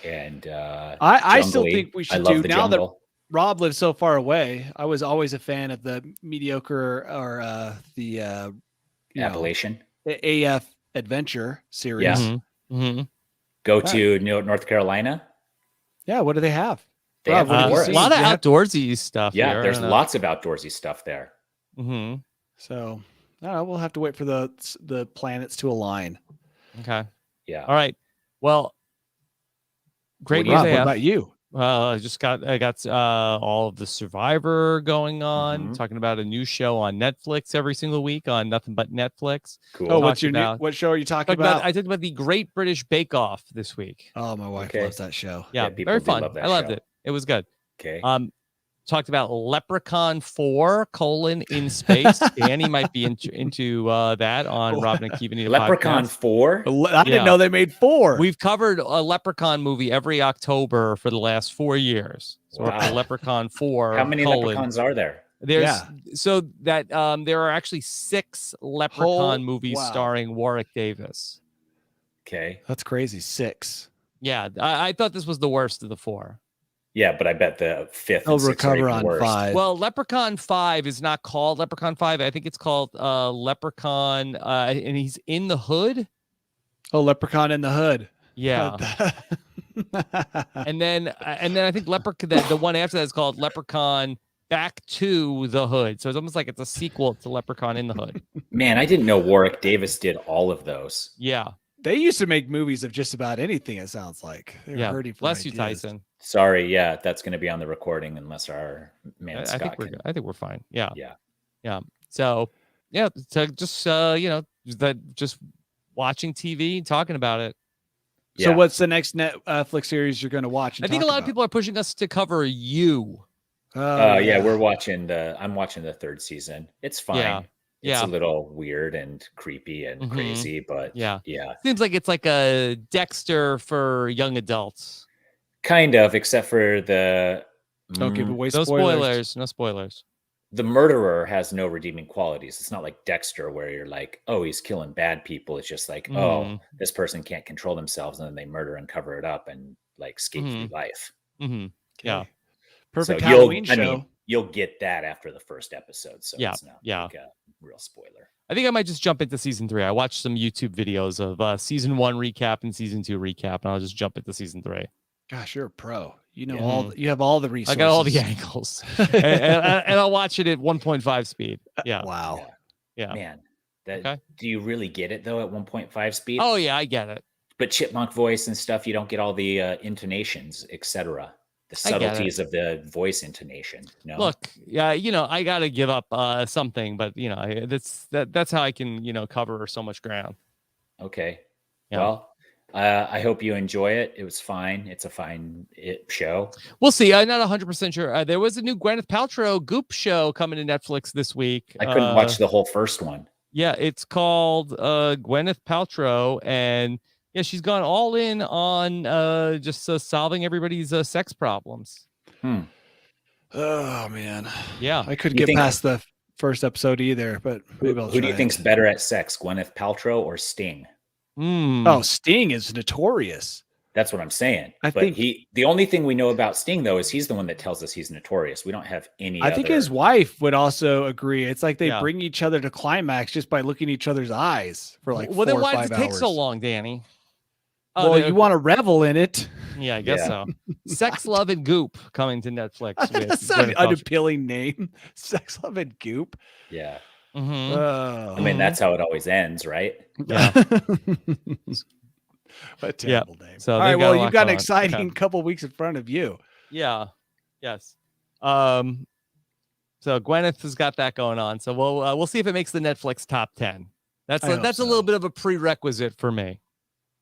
B: And
C: I still think we should do, now
B: jungle.
C: that Rob lives so far away, I was always a fan of the mediocre or the
B: Appalachian
C: AF adventure series.
B: Yeah.
A: Mm-hmm. Mm-hmm.
B: Go to North Carolina.
C: Yeah, what do they have?
B: They have
A: a lot of outdoorsy stuff.
B: Yeah,
A: here.
B: there's lots of outdoorsy stuff there.
A: Mm-hmm.
C: So we'll have to wait for the planets to align.
A: Okay.
B: Yeah.
A: All right. Well, great news.
C: Rob, what about you?
A: I got all of the Survivor going on.
B: Mm-hmm.
A: Talking about a new show on Netflix every single week on Nothing But Netflix.
B: Cool.
C: Oh, what show are you talking about?
A: I talked about the Great British Bake Off this week.
C: Oh, my wife loves that show.
A: Yeah, very fun. I loved it. It was good.
B: Okay.
A: Talked about Leprechaun 4: in space. Danny might be into that on Robin and Keevan.
B: Leprechaun 4?
C: I didn't know they made 4.
A: We've covered a Leprechaun movie every October for the last 4 years. So we're up to Leprechaun 4.
B: How many leprechauns are there?
A: So that there are actually 6 Leprechaun movies starring Warwick Davis.
B: Okay.
C: That's crazy. 6.
A: Yeah, I thought this was the worst of the 4.
B: Yeah, but I bet the 5th
C: They'll
B: and 6th
C: recover on
B: worse.
C: 5.
A: Well, Leprechaun 5 is not called Leprechaun 5. I think it's called Leprechaun, and he's in the hood.
C: Oh, Leprechaun in the Hood.
A: Yeah. and then I think the one after that is called Leprechaun Back to the Hood. So it's almost like it's a sequel to Leprechaun in the Hood.
B: Man, I didn't know Warwick Davis did all of those.
A: Yeah.
C: They used to make movies of just about anything, it sounds like. They're hurting for
A: Bless you,
C: ideas.
A: Tyson.
B: Sorry, yeah, that's going to be on the recording unless our man Scott
A: I think we're fine. Yeah.
B: Yeah.
A: So, so just just watching TV, talking about it.
C: So
B: Yeah.
C: what's the next Netflix series you're going to watch?
A: I think a lot of people are pushing us to cover You.
B: Yeah, I'm watching the 3rd season. It's fine.
A: Yeah.
B: It's a little weird and creepy and crazy, but yeah.
A: Seems like it's like a Dexter for young adults.
B: Kind of, except for the
C: Don't give away
A: No
C: spoilers.
A: spoilers. No spoilers.
B: the murderer has no redeeming qualities. It's not like Dexter where you're like, oh, he's killing bad people. It's just like, oh, this person can't control themselves, and then they murder and cover it up and like escape through life.
A: Yeah.
C: Perfect
B: So
C: Halloween show.
B: I mean, you'll get that after the first episode. So it's not like a real spoiler.
A: I think I might just jump into season 3. I watched some YouTube videos of season 1 recap and season 2 recap, and I'll just jump into season 3.
C: Gosh, you're a pro. You know you have all the resources.
A: I got all the angles, and I'll watch it at 1.5 speed. Yeah.
C: Wow.
A: Yeah.
B: Man, do you really get it though at 1.5 speed?
A: Oh yeah, I get it.
B: But chipmunk voice and stuff, you don't get all the intonations, etc. The subtleties of the voice intonation. No.
A: Look, yeah, I got to give up something, but that's how I can cover so much ground.
B: Okay.
A: Yeah.
B: Well, I hope you enjoy it. It was fine. It's a fine show.
A: We'll see. I'm not 100% sure. There was a new Gwyneth Paltrow Goop show coming to Netflix this week.
B: I couldn't watch the whole first one.
A: Yeah, it's called Gwyneth Paltrow, and yeah, she's gone all in on just solving everybody's sex problems.
C: Oh man.
A: Yeah,
C: I couldn't get past the first episode either, but maybe I'll try.
B: Who do you think's better at sex, Gwyneth Paltrow or Sting?
C: Oh, Sting is notorious.
B: That's what I'm saying. I think the only thing we know about Sting though is he's the one that tells us he's notorious. We don't have any.
C: I think his wife would also agree. It's like they bring each other to climax just by looking each other's eyes for like 4 or 5 hours.
A: Well, then why does it take so long, Danny?
C: Well, you want to revel in it.
A: Yeah, I guess so. Sex, Love, and Goop coming to Netflix.
C: That's not an unappealing name. Sex, Love, and Goop.
B: Yeah.
C: Oh.
B: I mean, that's how it always ends, right?
A: Yeah.
C: What a terrible name.
A: So
C: all right, well, you've got an exciting couple weeks in front of you.
A: Yeah. Yes. So Gwyneth has got that going on. So we'll see if it makes the Netflix top 10. That's a little bit of a prerequisite for me.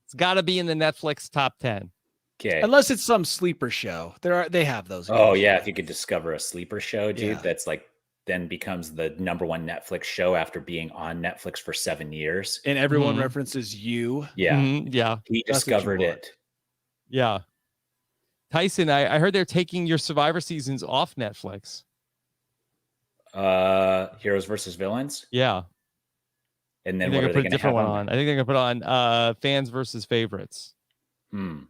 A: It's got to be in the Netflix top 10.
B: Okay.
C: Unless it's some sleeper show. They have those.
B: Oh yeah, if you could discover a sleeper show, dude, that's like then becomes the #1 Netflix show after being on Netflix for 7 years.
C: And everyone references you.
B: Yeah.
A: Yeah.
B: He discovered it.
A: Yeah. Tyson, I heard they're taking your Survivor seasons off Netflix.
B: Heroes versus Villains?
A: Yeah.
B: And then what are they going to put
A: on? I think they're going to put on Fans versus Favorites. We'll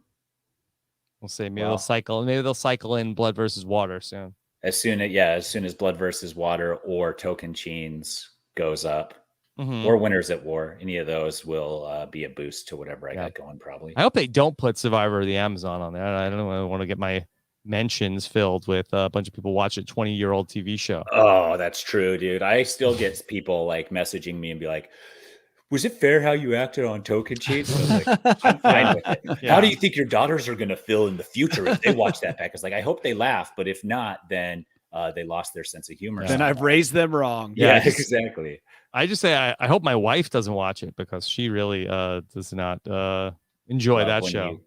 A: see. Maybe they'll cycle in Blood versus Water soon.
B: As soon as Blood versus Water or Tocantins goes up, or Winners at War, any of those will be a boost to whatever I got going. Probably.
A: I hope they don't put Survivor of the Amazon on there. I don't want to get my mentions filled with a bunch of people watch a 20-year-old TV show.
B: Oh, that's true, dude. I still get people like messaging me and be like, was it fair how you acted on Tocantins? Like, I'm fine with it. Yeah. How do you think your daughters are going to feel in the future if they watch that back? It's like, I hope they laugh, but if not, then they lost their sense of humor.
C: Then I've raised them wrong.
B: Yeah, exactly.
A: I just say I hope my wife doesn't watch it because she really does not enjoy that show.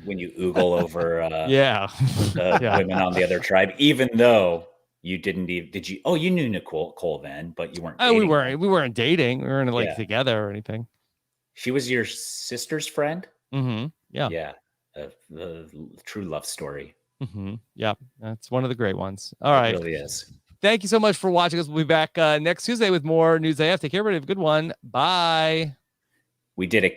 B: When you oogle over women on the other tribe, even though you didn't even you knew Nicole then, but you weren't dating.
A: We weren't dating. We weren't together or anything.
B: She was your sister's friend?
A: Yeah.
B: The true love story.
A: Yeah, that's one of the great ones. All right.
B: It really is.
A: Thank you so much for watching us. We'll be back next Tuesday with more News AF. Take care, everybody. Have a good one. Bye.
B: We did it, guys.